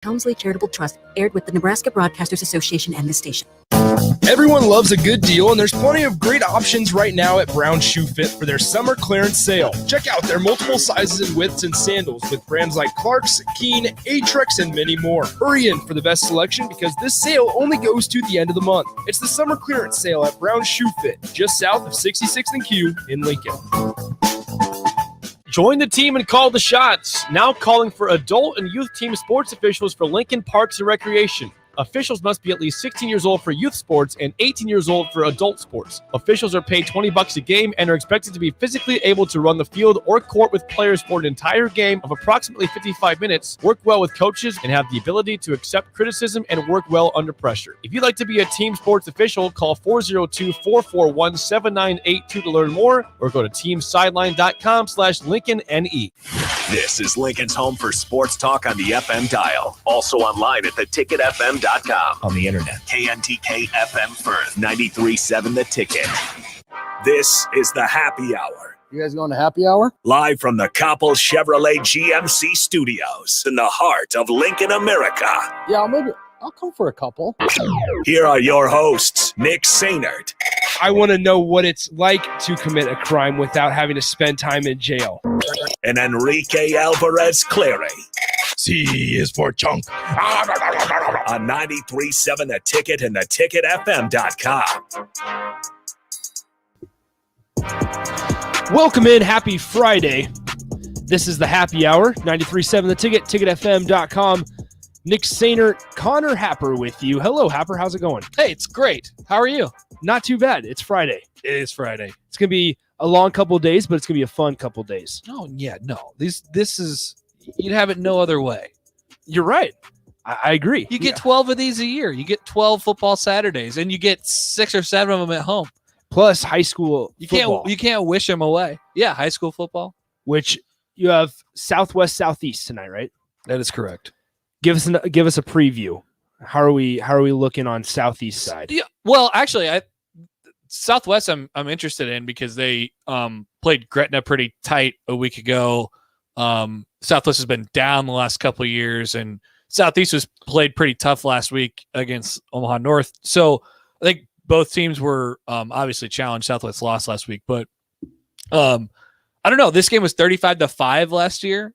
Helmsley Charitable Trust, aired with the Nebraska Broadcasters Association and this station. Everyone loves a good deal, and there's plenty of great options right now at Brown Shoe Fit for their summer clearance sale. Check out their multiple sizes and widths and sandals with brands like Clark's, Keen, Atrex, and many more. Hurry in for the best selection because this sale only goes to the end of the month. It's the summer clearance sale at Brown Shoe Fit, just south of 66th and Q in Lincoln. Join the team and call the shots. Now calling for adult and youth team sports officials for Lincoln Parks and Recreation. Officials must be at least 16 years old for youth sports and 18 years old for adult sports. Officials are paid $20 a game and are expected to be physically able to run the field or court with players for an entire game of approximately 55 minutes, work well with coaches, and have the ability to accept criticism and work well under pressure. If you'd like to be a team sports official, call 402-441-7982 to learn more or go to teamsideline.com/LincolnNE. This is Lincoln's home for sports talk on the FM dial. Also online at theticketfm.com. On the internet. KNTK FM Firth, 93.7 The Ticket. This is the Happy Hour. You guys going to happy hour? Live from the Koppel Chevrolet GMC studios in the heart of Lincoln, America. Yeah, maybe I'll come for a couple. Here are your hosts, Nick Sainert. I want to know what it's like to commit a crime without having to spend time in jail. And Enrique Alvarez Clary. C is for chunk. On 93.7 The Ticket and theticketfm.com. Welcome in. Happy Friday. This is the Happy Hour. 93.7 The Ticket, ticketfm.com. Nick Sainert, Connor Happer with you. Hello, Happer. How's it going? Hey, it's great. How are you? Not too bad. It's Friday. It is Friday. It's going to be a long couple of days, but it's going to be a fun couple of days. Oh, yeah, no. This is, you'd have it no other way. You're right. I agree. You get 12 of these a year. You get 12 football Saturdays, and you get 6 or 7 of them at home. Plus high school football. You can't wish them away. Yeah, high school football. Which you have Southwest Southeast tonight, right? That is correct. Give us a preview. How are we looking on Southeast side? Yeah. Well, actually, Southwest I'm interested in because they played Gretna pretty tight a week ago. Southwest has been down the last couple of years, and Southeast was played pretty tough last week against Omaha North. So I think both teams were obviously challenged. Southwest lost last week, but I don't know. This game was 35-5 last year.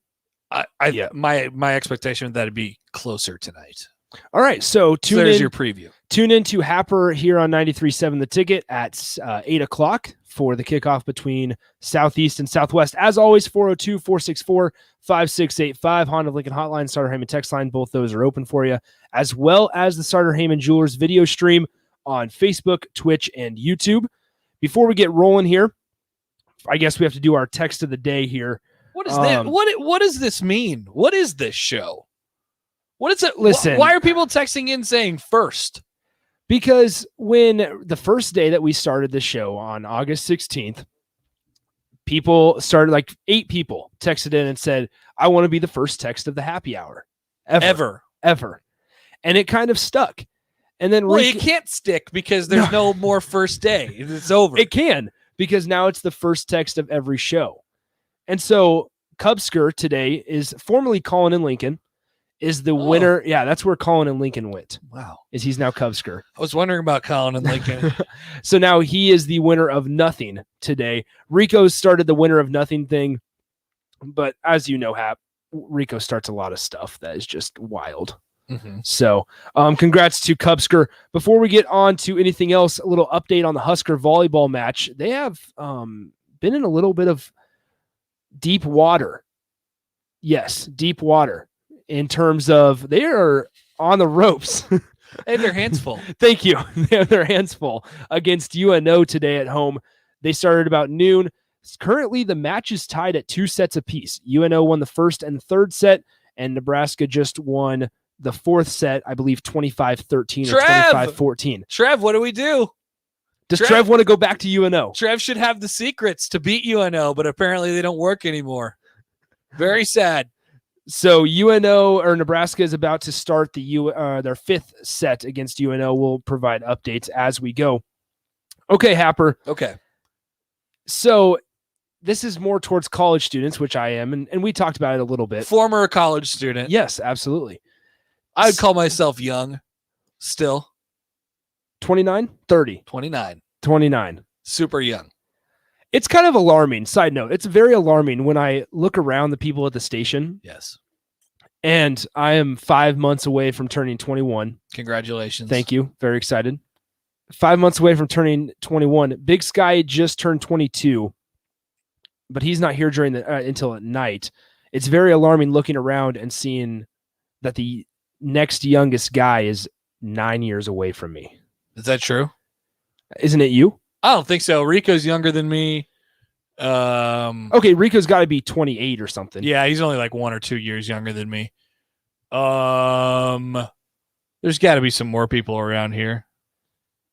My expectation that it'd be closer tonight. All right, so there's your preview. Tune in to Happer here on 93.7 The Ticket at 8 o'clock for the kickoff between Southeast and Southwest. As always, 402-464-5685, Honda Lincoln Hotline, Starter Heyman text line. Both those are open for you, as well as the Starter Heyman Jewelers video stream on Facebook, Twitch, and YouTube. Before we get rolling here, I guess we have to do our text of the day here. What is that? What does this mean? What is this show? What is it? Listen, why are people texting in saying first? Because when the first day that we started the show on August 16th, people started, like 8 people texted in and said, I want to be the first text of the happy hour. Ever. And it kind of stuck. And then it can't stick because there's no more first day. It's over. It can, because now it's the first text of every show. And so Cubsker today is formerly Colin in Lincoln, is the winner. Yeah, that's where Colin and Lincoln went. Wow. He's now Cubsker. I was wondering about Colin and Lincoln. So now he is the winner of nothing today. Rico started the winner of nothing thing. But as you know, Hap, Rico starts a lot of stuff that is just wild. Mm-hmm. So congrats to Cubsker. Before we get on to anything else, a little update on the Husker volleyball match. They have been in a little bit of deep water. Yes, deep water. In terms of, they are on the ropes. They have their hands full. Thank you. They have their hands full against UNO today at home. They started about noon. Currently, the match is tied at 2 sets apiece. UNO won the first and third set, and Nebraska just won the fourth set, I believe 25-13 or 25-14. Trev, what do we do? Does Trev want to go back to UNO? Trev should have the secrets to beat UNO, but apparently they don't work anymore. Very sad. So UNO or Nebraska is about to start their fifth set against UNO. We'll provide updates as we go. Okay, Happer. Okay. So this is more towards college students, which I am, and we talked about it a little bit. Former college student. Yes, absolutely. I would call myself young still. 29, 30, 29. 29. Super young. It's kind of alarming. Side note, it's very alarming when I look around the people at the station. Yes. And I am 5 months away from turning 21. Congratulations. Thank you. Very excited. 5 months away from turning 21. Big Sky just turned 22, but he's not here during the until at night. It's very alarming looking around and seeing that the next youngest guy is 9 years away from me. Is that true? Isn't it you? I don't think so. Rico's younger than me. Okay, Rico's got to be 28 or something. Yeah, he's only like 1 or 2 years younger than me. There's got to be some more people around here.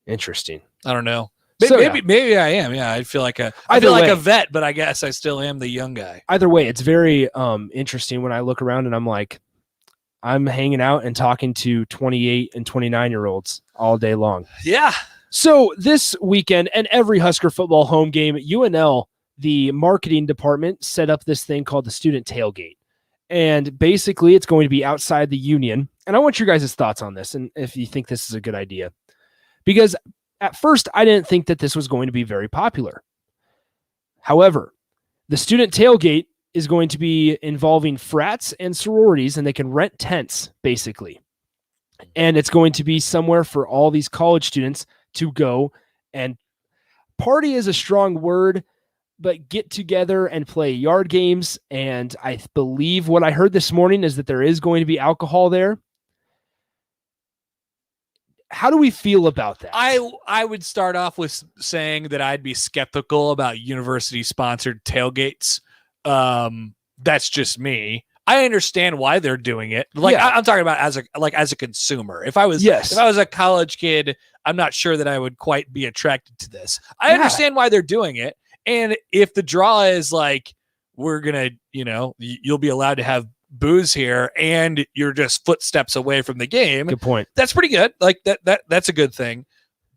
Interesting. I don't know. So, Maybe I am. Yeah, I feel like a vet, but I guess I still am the young guy. Either way, it's very interesting when I look around and I'm like, I'm hanging out and talking to 28 and 29-year-olds all day long. Yeah. So this weekend and every Husker football home game, UNL, the marketing department, set up this thing called the Student Tailgate. And basically, it's going to be outside the Union. And I want your guys' thoughts on this and if you think this is a good idea. Because at first, I didn't think that this was going to be very popular. However, the Student Tailgate is going to be involving frats and sororities, and they can rent tents, basically. And it's going to be somewhere for all these college students to go and party is a strong word, but get together and play yard games. And I believe what I heard this morning is that there is going to be alcohol there. How do we feel about that? I would start off with saying that I'd be skeptical about university-sponsored tailgates. That's just me. I understand why they're doing it. Like I'm talking about as a consumer. If I was a college kid, I'm not sure that I would quite be attracted to this. I understand why they're doing it. And if the draw is like, we're going to, you'll be allowed to have booze here and you're just footsteps away from the game. Good point. That's pretty good. Like that's a good thing.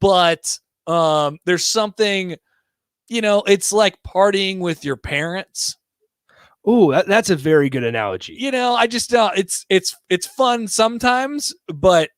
But there's something, it's like partying with your parents. Ooh, that's a very good analogy. I just it's fun sometimes, but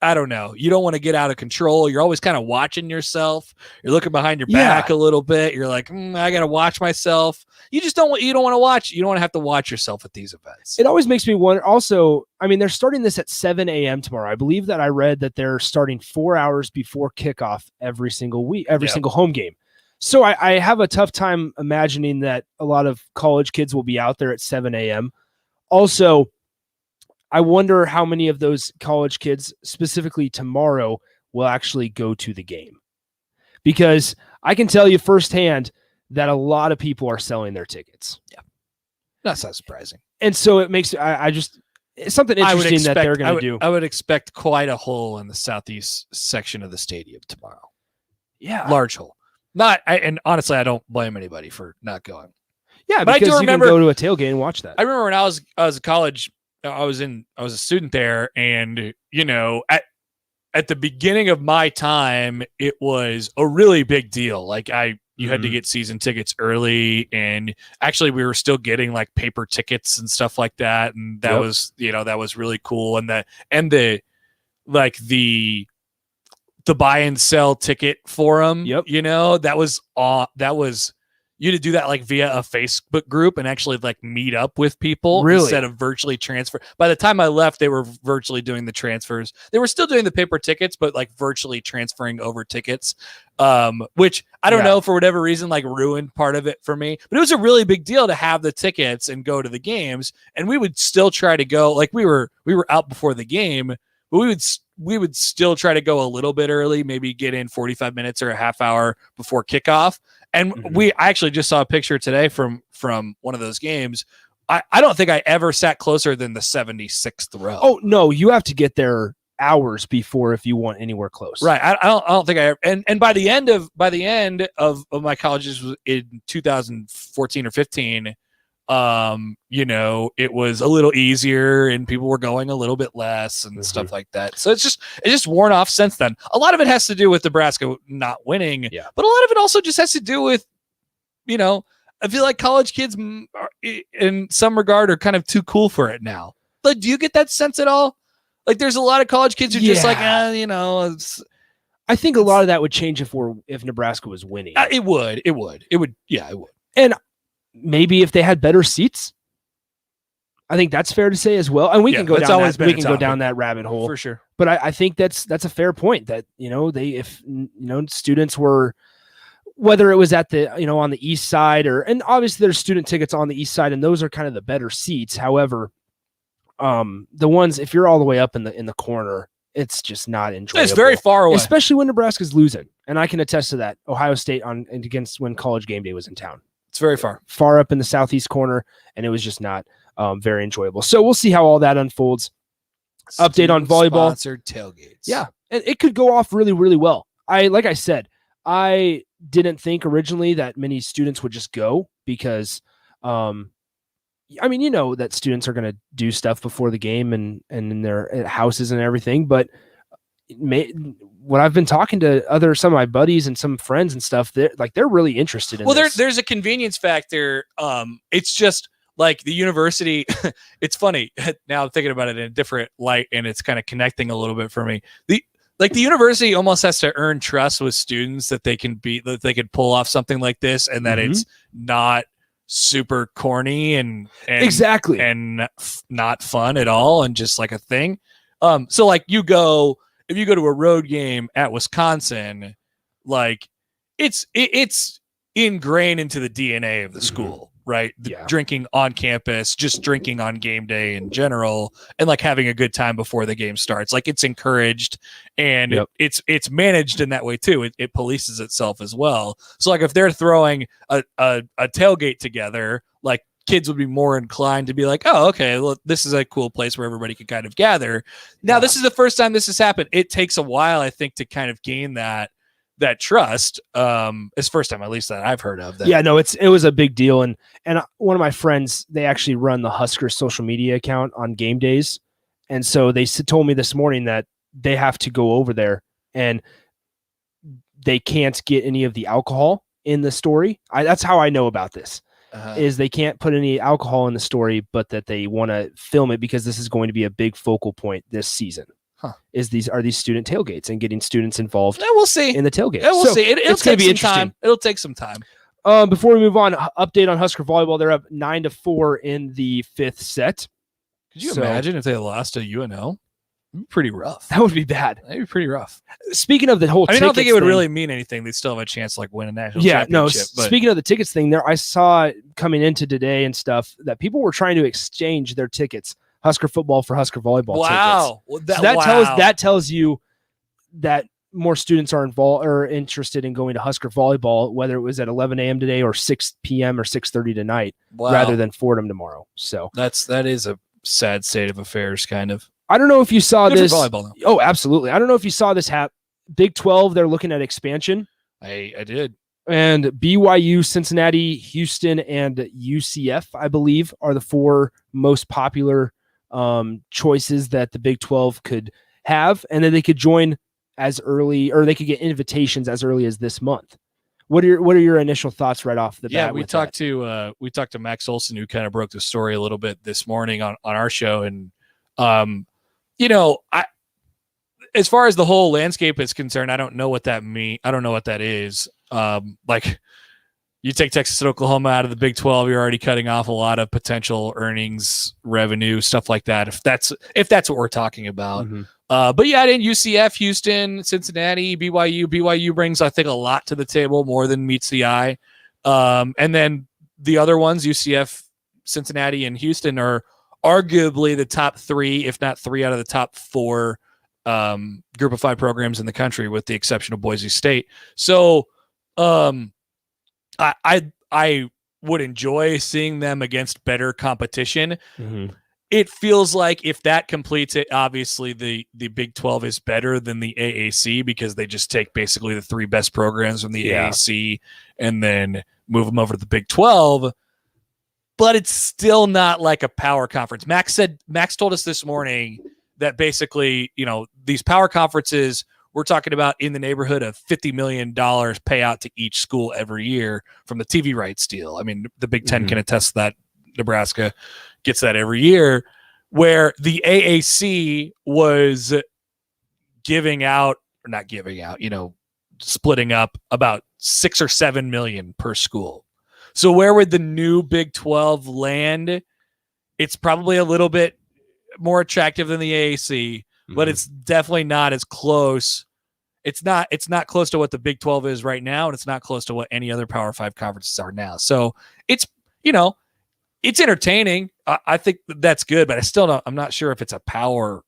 I don't know. You don't want to get out of control. You're always kind of watching yourself. You're looking behind your back a little bit. You're like, I got to watch myself. You don't want to watch. You don't want to have to watch yourself at these events. It always makes me wonder. Also, I mean, they're starting this at 7 a.m. tomorrow. I believe that I read that they're starting 4 hours before kickoff every single week, single home game. So I have a tough time imagining that a lot of college kids will be out there at 7 a.m. Also, I wonder how many of those college kids, specifically tomorrow, will actually go to the game. Because I can tell you firsthand that a lot of people are selling their tickets. Yeah. That's not surprising. And so it makes, it's something interesting that they're going to do. I would expect quite a hole in the southeast section of the stadium tomorrow. Yeah. Large hole. And honestly, I don't blame anybody for not going. Yeah, but because I do remember, you can go to a tailgate and watch that. I remember when I was in college, I was a student there, and at the beginning of my time, it was a really big deal. Like you had to get season tickets early, and actually we were still getting like paper tickets and stuff like that, and that was that was really cool. And the buy and sell ticket forum, that was you to do that like via a Facebook group and actually like meet up with people instead of virtually transfer. By the time I left, they were virtually doing the transfers. They were still doing the paper tickets, but like virtually transferring over tickets, which I don't know, for whatever reason, like ruined part of it for me. But it was a really big deal to have the tickets and go to the games. And we would still try to go, like we were out before the game, but we would still try to go a little bit early, maybe get in 45 minutes or a half hour before kickoff. And I actually just saw a picture today from one of those games. I don't think I ever sat closer than the 76th row. Oh no, you have to get there hours before if you want anywhere close. Right. I don't think I ever, and by the end of my colleges in 2014 or 15, it was a little easier and people were going a little bit less and stuff like that. So it's just worn off since then. A lot of it has to do with Nebraska not winning, but a lot of it also just has to do with, I feel like college kids in some regard are kind of too cool for it now. But do you get that sense at all? Like there's a lot of college kids who just like, I think a lot of that would change if Nebraska was winning. It would. Yeah, it would. And maybe if they had better seats. I think that's fair to say as well. And we can go down that rabbit hole for sure. But I think that's a fair point that, if students were, whether it was at the, on the east side and obviously there's student tickets on the east side and those are kind of the better seats. However, the ones, if you're all the way up in the corner, it's just not enjoyable. It's very far away, especially when Nebraska's losing. And I can attest to that. Ohio State against when College Game Day was in town. It's very far up in the southeast corner. And it was just not very enjoyable. So we'll see how all that unfolds. Update on volleyball. Sponsored tailgates. Yeah. And it could go off really, really well. Like I said, I didn't think originally that many students would just go because, that students are going to do stuff before the game and in their houses and everything. But when I've been talking to some of my buddies and some friends and stuff, they're really interested in this. There's a convenience factor. It's just like the university. It's funny now I'm thinking about it in a different light, and it's kind of connecting a little bit for me. The university almost has to earn trust with students that they can pull off something like this, and that it's not super corny and exactly and not fun at all, and just like a thing. So like if you go to a road game at Wisconsin, like it's ingrained into the DNA of the school, right? Drinking on campus, just drinking on game day in general, and like having a good time before the game starts. Like it's encouraged, and it's managed in that way too. It polices itself as well. So like if they're throwing a tailgate together, like kids would be more inclined to be like, oh, okay, well, this is a cool place where everybody can kind of gather. Now, this is the first time this has happened. It takes a while, I think, to kind of gain that trust. It's first time, at least, that I've heard of that. Yeah, no, it was a big deal. And one of my friends, they actually run the Husker social media account on game days. And so they told me this morning that they have to go over there and they can't get any of the alcohol in the story. That's how I know about this. Is they can't put any alcohol in the story, but that they want to film it because this is going to be a big focal point this season. These student tailgates and getting students involved. We'll see in the tailgate. We'll see. It'll take some time. It'll take some time. Before we move on, update on Husker Volleyball. They're up 9-4 in the fifth set. Could you imagine if they lost to UNO? Pretty rough. That would be bad. That'd be pretty rough. Speaking of the whole, I don't think it would really mean anything. They'd still have a chance to like win a national championship. Speaking of the tickets thing, I saw coming into today and stuff that people were trying to exchange their tickets, Husker football for Husker volleyball. Wow, tickets. That tells you that more students are involved or interested in going to Husker volleyball, whether it was at 11 a.m. today or 6 p.m. or 6:30 tonight, rather than Fordham tomorrow. So that is a sad state of affairs, kind of. I don't know if you saw Good this. For volleyball, though. Oh, absolutely. I don't know if you saw this Big 12, they're looking at expansion. I did. And BYU, Cincinnati, Houston, and UCF, I believe, are the four most popular choices that the Big 12 could have. And then they could join as early, or they could get invitations as early as this month. What are your initial thoughts right off the bat? Yeah, we talked to Max Olson, who kind of broke the story a little bit this morning on our show. And as far as the whole landscape is concerned, I don't know what that means. I don't know what that is. Like you take Texas and Oklahoma out of the Big 12, you're already cutting off a lot of potential earnings, revenue, stuff like that. If that's what we're talking about. Mm-hmm. But yeah, in UCF, Houston, Cincinnati, BYU brings, I think, a lot to the table, more than meets the eye. And then the other ones, UCF, Cincinnati, and Houston, are arguably the top three, if not three out of the top four group of five programs in the country, with the exception of Boise State. So I would enjoy seeing them against better competition. Mm-hmm. It feels like if that completes it, obviously the Big 12 is better than the AAC, because they just take basically the three best programs from the AAC and then move them over to the Big 12. But it's still not like a power conference. Max told us this morning that basically, these power conferences, we're talking about in the neighborhood of $50 million payout to each school every year from the TV rights deal. I mean, the Big Ten can attest to that. Nebraska gets that every year. where the AAC was splitting up about 6 or 7 million per school. So where would the new Big 12 land? It's probably a little bit more attractive than the AAC, but it's definitely not as close. It's not close to what the Big 12 is right now, and it's not close to what any other Power 5 conferences are now. So it's entertaining. I think that's good, but I'm not sure if it's a power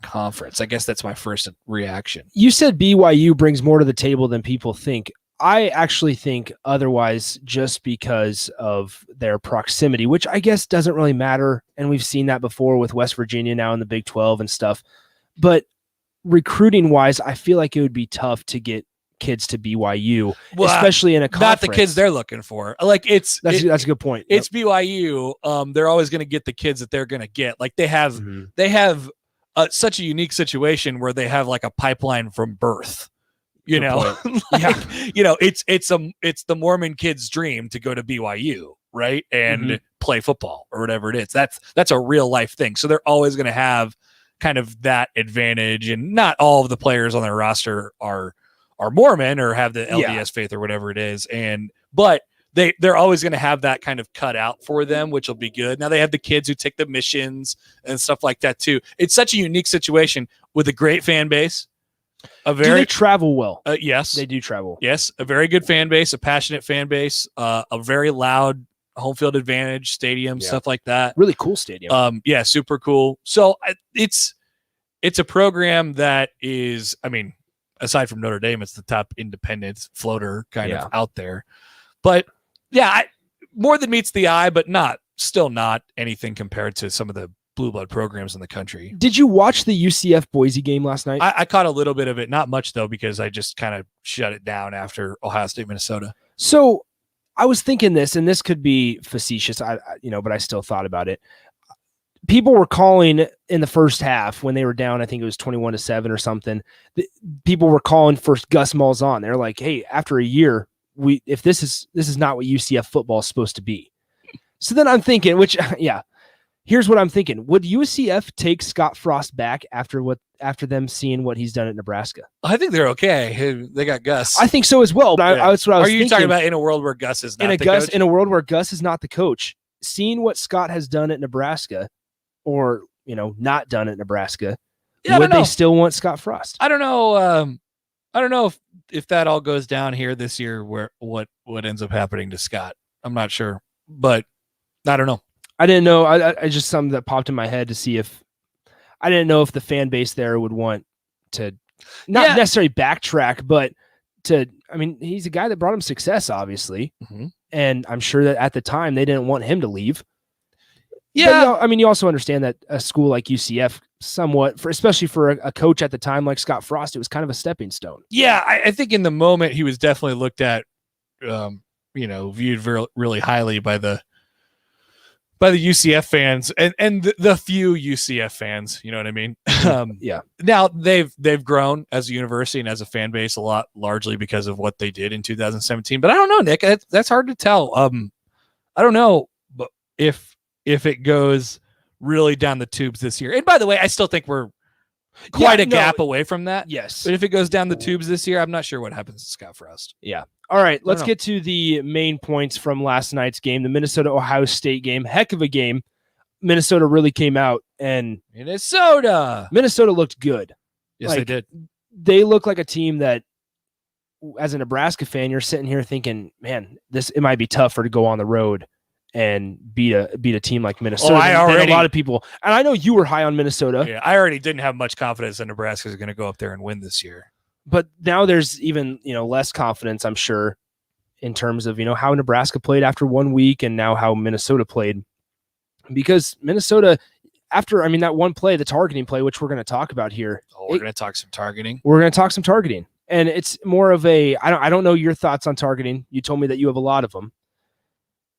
conference. I guess that's my first reaction. You said BYU brings more to the table than people think. I actually think otherwise, just because of their proximity, which I guess doesn't really matter. And we've seen that before with West Virginia now in the Big 12 and stuff. But recruiting wise, I feel like it would be tough to get kids to BYU, especially in a conference. Not the kids they're looking for. Like that's a good point. It's BYU. They're always going to get the kids that they're going to get. Like they have such a unique situation where they have like a pipeline from birth. It's the Mormon kid's dream to go to BYU, right? And play football or whatever it is. That's a real life thing. So they're always going to have kind of that advantage. And not all of the players on their roster are Mormon or have the LDS faith or whatever it is. But they're always going to have that kind of cut out for them, which will be good. Now they have the kids who take the missions and stuff like that too. It's such a unique situation with a great fan base. Do they travel well? Yes, they do travel. Yes, a very good fan base, a passionate fan base, a very loud home field advantage stadium, stuff like that. Really cool stadium. Super cool. So it's a program that is, I mean, aside from Notre Dame, it's the top independent floater kind of out there. But more than meets the eye, but still not anything compared to some of the blue blood programs in the country. Did you watch the UCF Boise game last night? I caught a little bit of it, not much though, because I just kind of shut it down after Ohio State, Minnesota. So I was thinking this, and this could be facetious, but I still thought about it. People were calling in the first half when they were down. I think it was 21-7 or something. People were calling for Gus Malzahn. They're like, "Hey, after a year, if this is not what UCF football is supposed to be." So then I'm thinking, here's what I'm thinking. Would UCF take Scott Frost back after them seeing what he's done at Nebraska? I think they're okay. They got Gus. I think so as well. But that's what I was thinking. Are you talking about in a world where Gus is not the coach? In a world where Gus is not the coach, seeing what Scott has done at Nebraska, or not done at Nebraska, would they still want Scott Frost? I don't know. I don't know if that all goes down here this year, where what ends up happening to Scott. I'm not sure, but I don't know. I didn't know. I just something that popped in my head to see if I didn't know if the fan base there would want to not necessarily backtrack, but he's a guy that brought him success, obviously. Mm-hmm. And I'm sure that at the time they didn't want him to leave. Yeah. But, you also understand that a school like UCF somewhat, especially for a coach at the time like Scott Frost, it was kind of a stepping stone. Yeah. I think in the moment he was definitely looked at, viewed very, really highly by the UCF fans and the few UCF fans, you know what I mean? Now they've grown as a university and as a fan base a lot, largely because of what they did in 2017. But I don't know, Nick. That's hard to tell. I don't know if it goes really down the tubes this year. And by the way, I still think we're quite a gap away from that. Yes. But if it goes down the tubes this year, I'm not sure what happens to Scott Frost. Yeah. All right, let's get to the main points from last night's game, the Minnesota-Ohio State game. Heck of a game. Minnesota really came out, and Minnesota looked good. Yes, they did. They look like a team that, as a Nebraska fan, you're sitting here thinking, man, it might be tougher to go on the road and beat a team like Minnesota. A lot of people, and I know you were high on Minnesota. Yeah, I already didn't have much confidence that Nebraska is going to go up there and win this year. But now there's even, less confidence, I'm sure, in terms of, how Nebraska played after 1 week and now how Minnesota played. Because Minnesota, after, that one play, the targeting play, which we're going to talk about here. Oh, we're going to talk some targeting. We're going to talk some targeting. And it's more of I don't know your thoughts on targeting. You told me that you have a lot of them.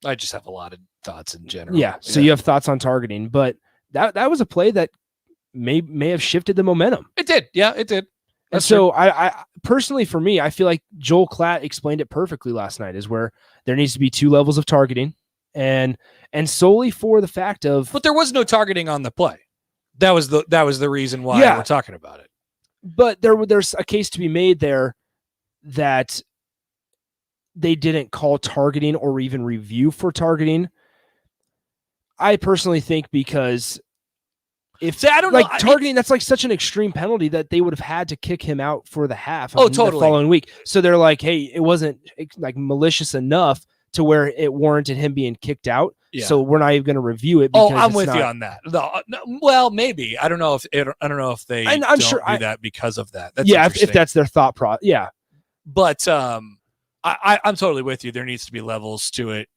I just have a lot of thoughts in general. Yeah, so you have thoughts on targeting. But that was a play that may have shifted the momentum. It did. Yeah, it did. And so I personally, for me, I feel like Joel Klatt explained it perfectly last night, is where there needs to be 2 levels of targeting and solely for the fact of, but there was no targeting on the play. That was the reason why we're talking about it. But there's a case to be made there that they didn't call targeting or even review for targeting. I personally think because I don't know, targeting, that's like such an extreme penalty that they would have had to kick him out for the half the following week. So they're like, hey, it wasn't like malicious enough to where it warranted him being kicked out. Yeah. So we're not even going to review it. Oh, I'm with you on that. No, well, maybe. I don't know if they I'm sure do that because of that. That's if that's their thought process. Yeah. But I'm totally with you. There needs to be levels to it.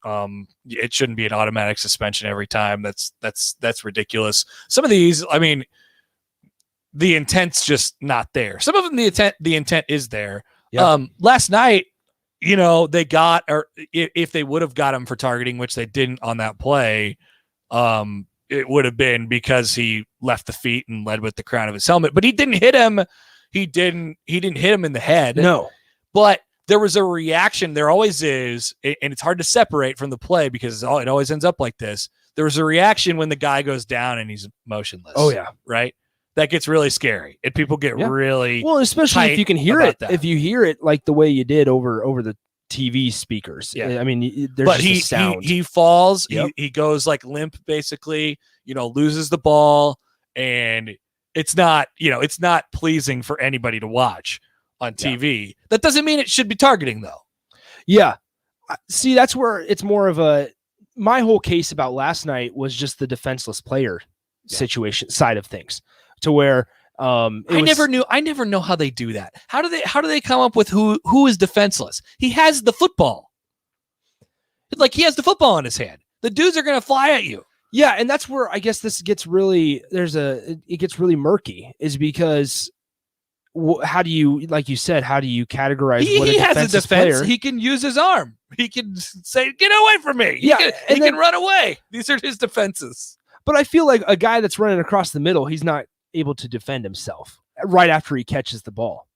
It shouldn't be an automatic suspension every time. That's ridiculous. Some of these, I mean, the intent's just not there. Some of them, the intent is there. Yep. Last night, they got, or if they would have got him for targeting, which they didn't on that play, it would have been because he left the feet and led with the crown of his helmet. But he didn't hit him. He didn't hit him in the head. No. But there was a reaction. There always is, and it's hard to separate from the play because it always ends up like this. There was a reaction when the guy goes down and he's motionless. Oh, yeah. Right? That gets really scary. And people get really especially if you can hear it. That. If you hear it like the way you did over the TV speakers. Yeah. I mean, there's just a sound. He falls. Yep. He goes like limp, basically, loses the ball. And it's not pleasing for anybody to watch on TV. Yeah. That doesn't mean it should be targeting, though. Yeah. See, that's where it's more of my whole case about last night was just the defenseless player situation side of things, to where I never know how they do that. How do they come up with who is defenseless? He has the football. Like, he has the football in his hand. The dudes are going to fly at you. Yeah, and that's where I guess this gets really it gets really murky, is because how do you, like you said, how do you categorize what he has a defense player? He can use his arm. He can say, "Get away from me." He can run away. These are his defenses. But I feel like a guy that's running across the middle, he's not able to defend himself right after he catches the ball.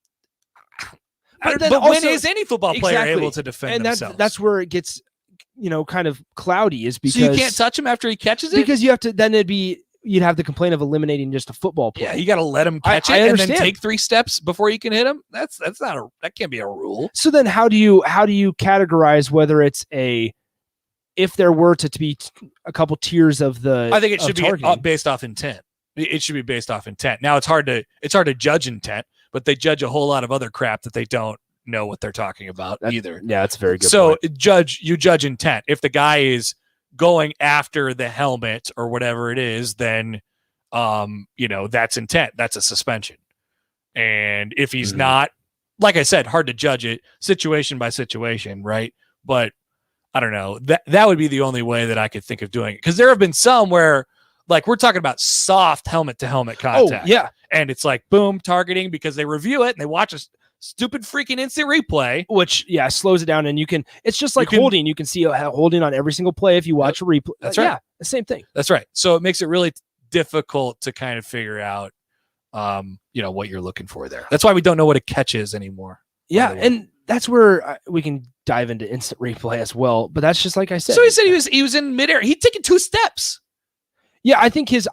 But when is any football player able to defend themselves? That's where it gets, kind of cloudy, is because so you can't touch him after he catches it, because you have to. Then you'd have the complaint of eliminating just a football play. Yeah, you got to let him catch it and then take 3 steps before you can hit him. That can't be a rule. So then how do you categorize whether it's if there were to be a couple tiers of the? I think it should be based off intent. It should be based off intent. Now it's hard to judge intent, but they judge a whole lot of other crap that they don't know what they're talking about either. Yeah, that's a very good. So point. You judge intent. If the guy is going after the helmet or whatever it is, then that's intent. That's a suspension. And if he's not, like I said, hard to judge it situation by situation, right? But I don't know. That would be the only way that I could think of doing it, because there have been some where, like, we're talking about soft helmet to helmet contact. Oh, yeah. And it's like, boom, targeting, because they review it and they watch a stupid freaking instant replay, which slows it down. And it's just like holding. You can see holding on every single play if you watch a replay. That's right. Yeah, the same thing. That's right. So it makes it really difficult to kind of figure out, what you're looking for there. That's why we don't know what a catch is anymore. Yeah, and that's where we can dive into instant replay as well. But that's just like I said. So he said he was in midair. He'd taken 2 steps. Yeah, I think his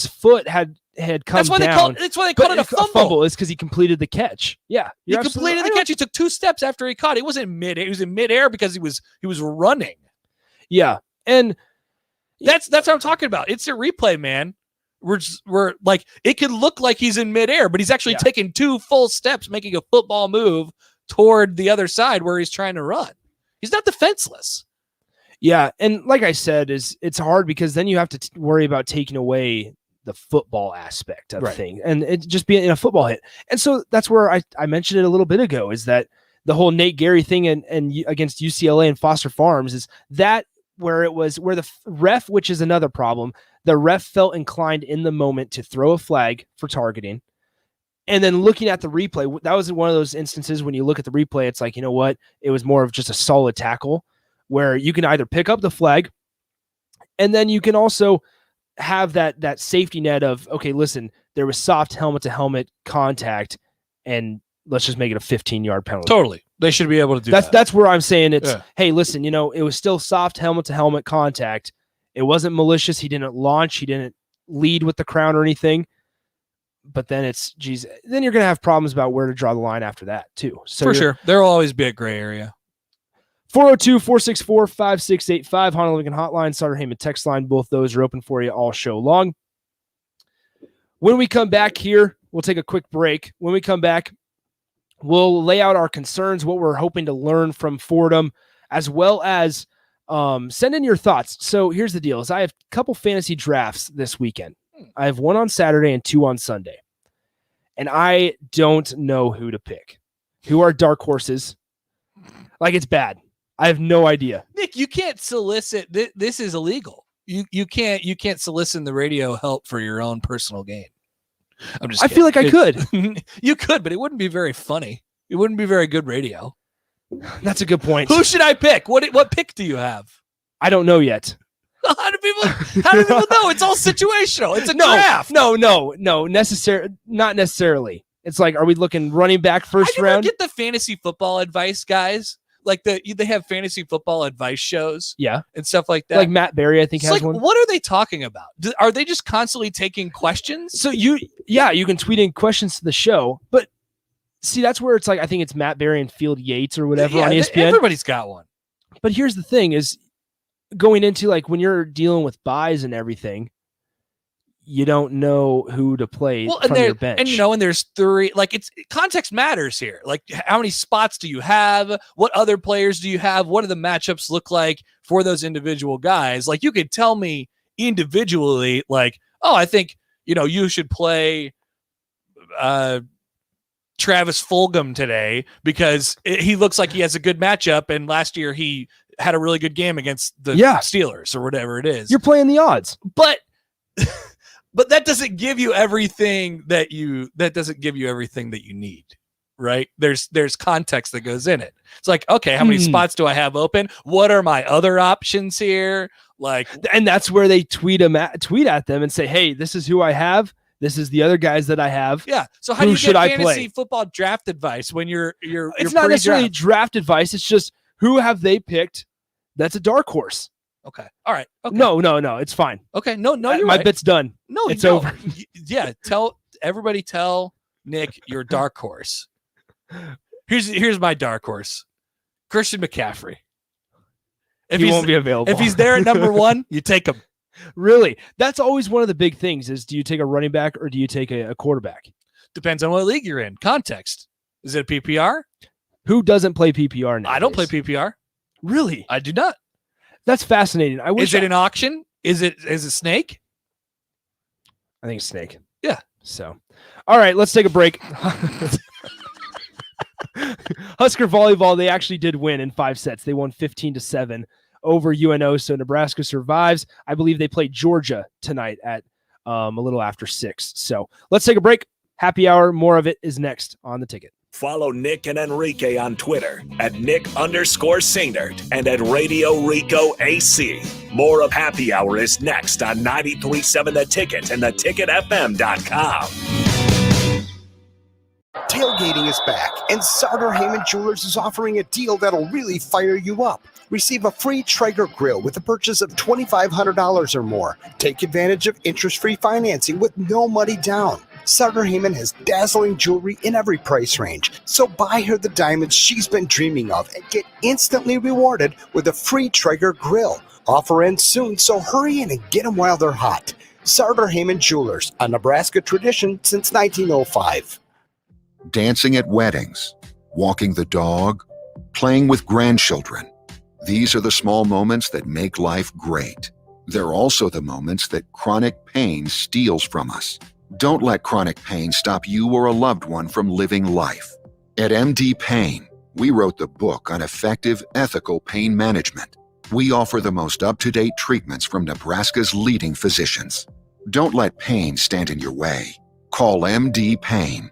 foot had come down. That's why they called it a fumble. A fumble is because he completed the catch. Yeah, he completed the catch. He took 2 steps after he caught it. He wasn't in midair. He was in midair because he was running. Yeah, and that's what I'm talking about. It's a replay, man. We're like, it could look like he's in midair, but he's actually taking 2 full steps, making a football move toward the other side where he's trying to run. He's not defenseless. Yeah, and like I said, it's hard because then you have to worry about taking away the football aspect of thing, and it just being in a football hit. And so that's where I mentioned it a little bit ago, is that the whole Nate Gary thing and against UCLA and Foster Farms, is that where the ref, which is another problem, the ref felt inclined in the moment to throw a flag for targeting. And then looking at the replay, that was one of those instances when you look at the replay, it's like, you know what? It was more of just a solid tackle, where you can either pick up the flag, and then you can also have that safety net of, okay, listen, there was soft helmet to helmet contact, and let's just make it a 15-yard penalty. Totally. They should be able to do that. That's where I'm saying hey, listen, it was still soft helmet to helmet contact. It wasn't malicious. He didn't launch. He didn't lead with the crown or anything. But then then you're going to have problems about where to draw the line after that too. So for sure. There will always be a gray area. 402-464-5685, Honda Lincoln Hotline, Sutter Heyman text line. Both those are open for you all show long. When we come back here, we'll take a quick break. When we come back, we'll lay out our concerns, what we're hoping to learn from Fordham, as well as send in your thoughts. So here's the deal: is I have a couple fantasy drafts this weekend. I have one on Saturday and two on Sunday. And I don't know who to pick. Who are dark horses? Like, it's bad. I have no idea. Nick, you can't solicit. This is illegal. You can't solicit the radio help for your own personal gain. I'm just kidding. I feel like I could. You could, but it wouldn't be very funny. It wouldn't be very good radio. That's a good point. Who should I pick? What pick do you have? I don't know yet. How do people know? It's all situational. It's a draft. No, not necessarily. It's like, are we looking running back first round? Get the fantasy football advice guys. Like they have fantasy football advice shows, and stuff like that. Like Matt Berry, I think, has one. What are they talking about? Are they just constantly taking questions? So you can tweet in questions to the show, but see, that's where it's like, I think it's Matt Berry and Field Yates or whatever on ESPN. Everybody's got one. But here's the thing: is going into, like, when you're dealing with buys and everything, you don't know who to play from your bench. And there's three, like, context matters here. Like, how many spots do you have? What other players do you have? What do the matchups look like for those individual guys? Like, you could tell me individually, like, oh, I think, you should play Travis Fulgham today because he looks like he has a good matchup, and last year he had a really good game against the Steelers or whatever it is. You're playing the odds. But that doesn't give you everything that you need, right? There's context that goes in it. It's like, okay, how many spots do I have open? What are my other options here? Like, and that's where they tweet at them and say, hey, this is who I have. This is the other guys that I have. Yeah. So how do you get fantasy football draft advice when you're it's not necessarily draft advice. It's just, who have they picked? That's a dark horse. Okay. All right. Okay. No. It's fine. Okay. No, you're my right. bit's done. No, it's over. Yeah. Tell Nick your dark horse. Here's my dark horse. Christian McCaffrey. He won't be available. If he's there at number 1, you take him. Really? That's always one of the big things is, do you take a running back or do you take a quarterback? Depends on what league you're in. Context. Is it a PPR? Who doesn't play PPR now? I don't play PPR. Really? I do not. That's fascinating. Is it an auction? Is it snake? I think it's snake. Yeah. So, all right, let's take a break. Husker Volleyball, they actually did win in 5 sets. They won 15-7 over UNO. So Nebraska survives. I believe they play Georgia tonight at a little after 6. So let's take a break. Happy hour. More of it is next on The Ticket. Follow Nick and Enrique on Twitter at Nick_Sainert and at Radio Rico AC. More of Happy Hour is next on 93.7 The Ticket and theticketfm.com. Tailgating is back, and Sutter Heyman Jewelers is offering a deal that'll really fire you up. Receive a free Traeger grill with a purchase of $2,500 or more. Take advantage of interest-free financing with no money down. Sutter Heyman has dazzling jewelry in every price range, so buy her the diamonds she's been dreaming of and get instantly rewarded with a free Traeger grill. Offer ends soon, so hurry in and get them while they're hot. Sutter Heyman Jewelers, a Nebraska tradition since 1905. Dancing at weddings, walking the dog, playing with grandchildren. These are the small moments that make life great. They're also the moments that chronic pain steals from us. Don't let chronic pain stop you or a loved one from living life. At MD Pain, we wrote the book on effective, ethical pain management. We offer the most up-to-date treatments from Nebraska's leading physicians. Don't let pain stand in your way. Call MD Pain.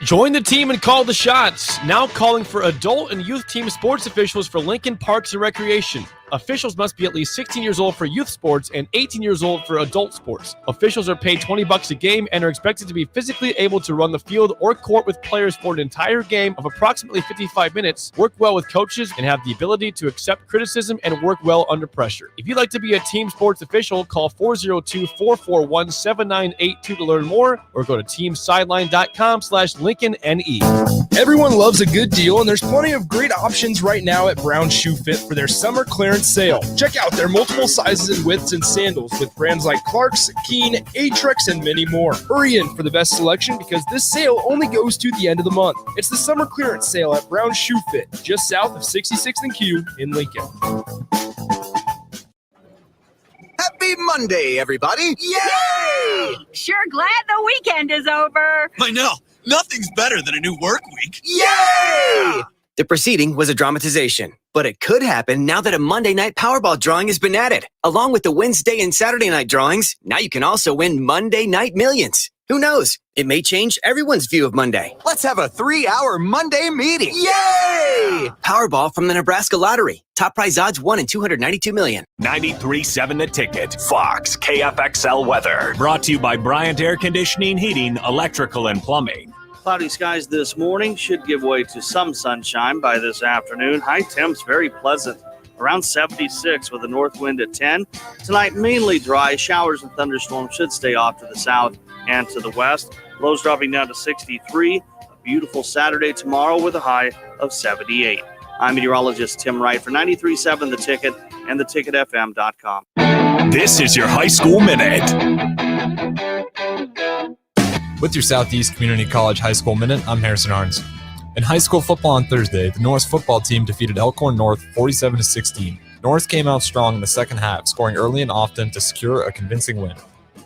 Join the team and call the shots. Now calling for adult and youth team sports officials for Lincoln Parks and Recreation. Officials must be at least 16 years old for youth sports and 18 years old for adult sports. Officials are paid $20 a game and are expected to be physically able to run the field or court with players for an entire game of approximately 55 minutes, work well with coaches, and have the ability to accept criticism and work well under pressure. If you'd like to be a team sports official, call 402-441-7982 to learn more, or go to teamsideline.com/LincolnNE. Everyone loves a good deal, and there's plenty of great options right now at Brown Shoe Fit for their summer clearance sale. Check out their multiple sizes and widths and sandals with brands like Clark's, Keen, Atrex, and many more. Hurry in for the best selection because this sale only goes to the end of the month. It's the summer clearance sale at Brown Shoe Fit, just south of 66th and Q in Lincoln. Happy Monday, everybody! Yay! Sure glad the weekend is over. I know. Nothing's better than a new work week. Yay! The proceeding was a dramatization, but it could happen now that a Monday night Powerball drawing has been added. Along with the Wednesday and Saturday night drawings, now you can also win Monday Night Millions. Who knows? It may change everyone's view of Monday. Let's have a 3-hour Monday meeting. Yay! Powerball from the Nebraska Lottery. Top prize odds 1 in 292 million. 93.7 The Ticket. Fox KFXL weather. Brought to you by Bryant Air Conditioning, Heating, Electrical, and Plumbing. Cloudy skies this morning should give way to some sunshine by this afternoon. High temps very pleasant, around 76 with a north wind at 10. Tonight mainly dry. Showers and thunderstorms should stay off to the south and to the west. Lows dropping down to 63. A beautiful Saturday tomorrow with a high of 78. I'm meteorologist Tim Wright for 93.7 The Ticket and theticketfm.com. This is your High School Minute. With your Southeast Community College High School Minute, I'm Harrison Arns. In high school football on Thursday, the Norris football team defeated Elkhorn North 47-16. Norris came out strong in the second half, scoring early and often to secure a convincing win.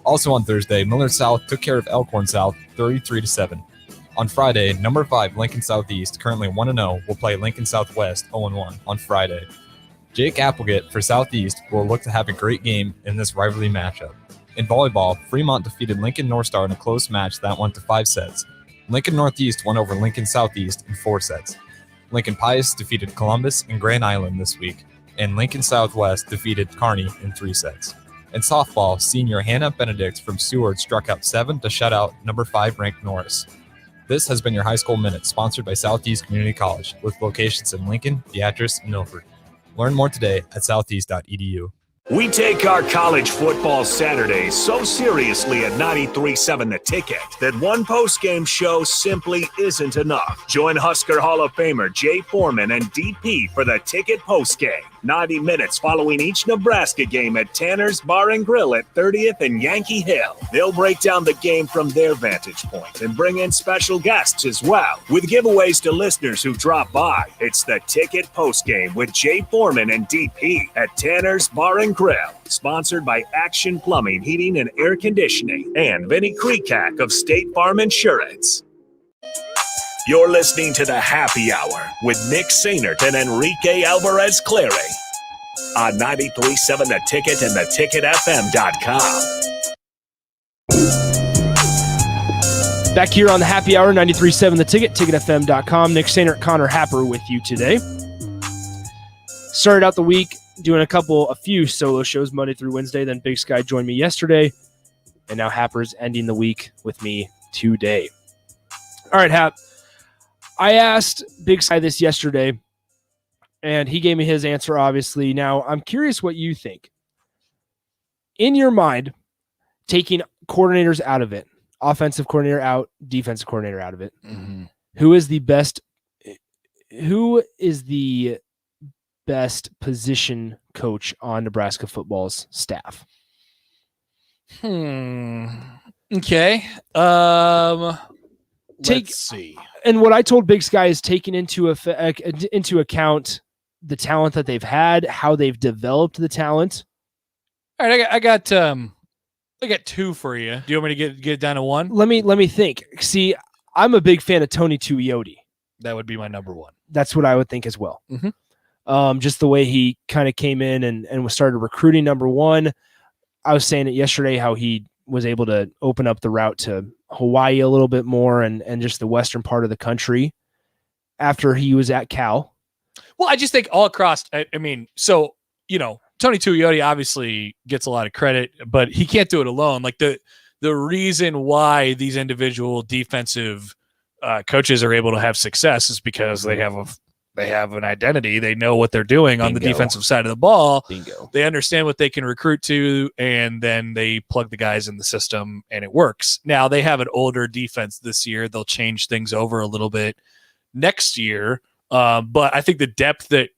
Also on Thursday, Millard South took care of Elkhorn South 33-7. On Friday, number 5 Lincoln Southeast, currently 1-0, will play Lincoln Southwest 0-1 on Friday. Jake Applegate for Southeast will look to have a great game in this rivalry matchup. In volleyball, Fremont defeated Lincoln North Star in a close match that went to 5 sets. Lincoln Northeast won over Lincoln Southeast in 4 sets. Lincoln Pius defeated Columbus and Grand Island this week, and Lincoln Southwest defeated Kearney in 3 sets. In softball, senior Hannah Benedict from Seward struck out 7 to shut out number 5 ranked Norris. This has been your High School Minute, sponsored by Southeast Community College, with locations in Lincoln, Beatrice, and Milford. Learn more today at southeast.edu. We take our college football Saturdays so seriously at 93.7 The Ticket that one post-game show simply isn't enough. Join Husker Hall of Famer Jay Foreman and DP for the Ticket postgame. 90 minutes following each Nebraska game at Tanner's Bar and Grill at 30th and Yankee Hill. They'll break down the game from their vantage point and bring in special guests as well, with giveaways to listeners who drop by. It's the Ticket postgame with Jay Foreman and DP at Tanner's Bar and Grill, sponsored by Action Plumbing, Heating, and Air Conditioning, and Vinnie Kreekak of State Farm Insurance. You're listening to the Happy Hour with Nick Sainert and Enrique Alvarez-Clary on 93.7 The Ticket and theticketfm.com. Back here on the Happy Hour, 93.7 The Ticket, ticketfm.com. Nick Sainert, Connor Happer with you today. Started out the week doing a few solo shows Monday through Wednesday. Then Big Sky joined me yesterday. And now Happer's ending the week with me today. All right, Hap. I asked Big Sky this yesterday, and he gave me his answer, obviously. Now, I'm curious what you think. In your mind, taking coordinators out of it, offensive coordinator out, defensive coordinator out of it, who is the best position coach on Nebraska football's staff? Okay. Let's see. And what I told Big Sky is taking into account the talent that they've had, how they've developed the talent. All right, I got 2 for you. Do you want me to get it down to 1? Let me think. See, I'm a big fan of Tony Tuioti. That would be my number 1. That's what I would think as well. Just the way he kind of came in and started recruiting, number 1. I was saying it yesterday how he was able to open up the route to Hawaii a little bit more and just the western part of the country after he was at Cal. Well, I just think all across, I mean, so Tony Tuioti obviously gets a lot of credit, but he can't do it alone. Like the reason why these individual defensive coaches are able to have success is because they have an identity. They know what they're doing on the defensive side of the ball. Bingo. They understand what they can recruit to, and then they plug the guys in the system, and it works. Now, they have an older defense this year. They'll change things over a little bit next year. But I think the depth that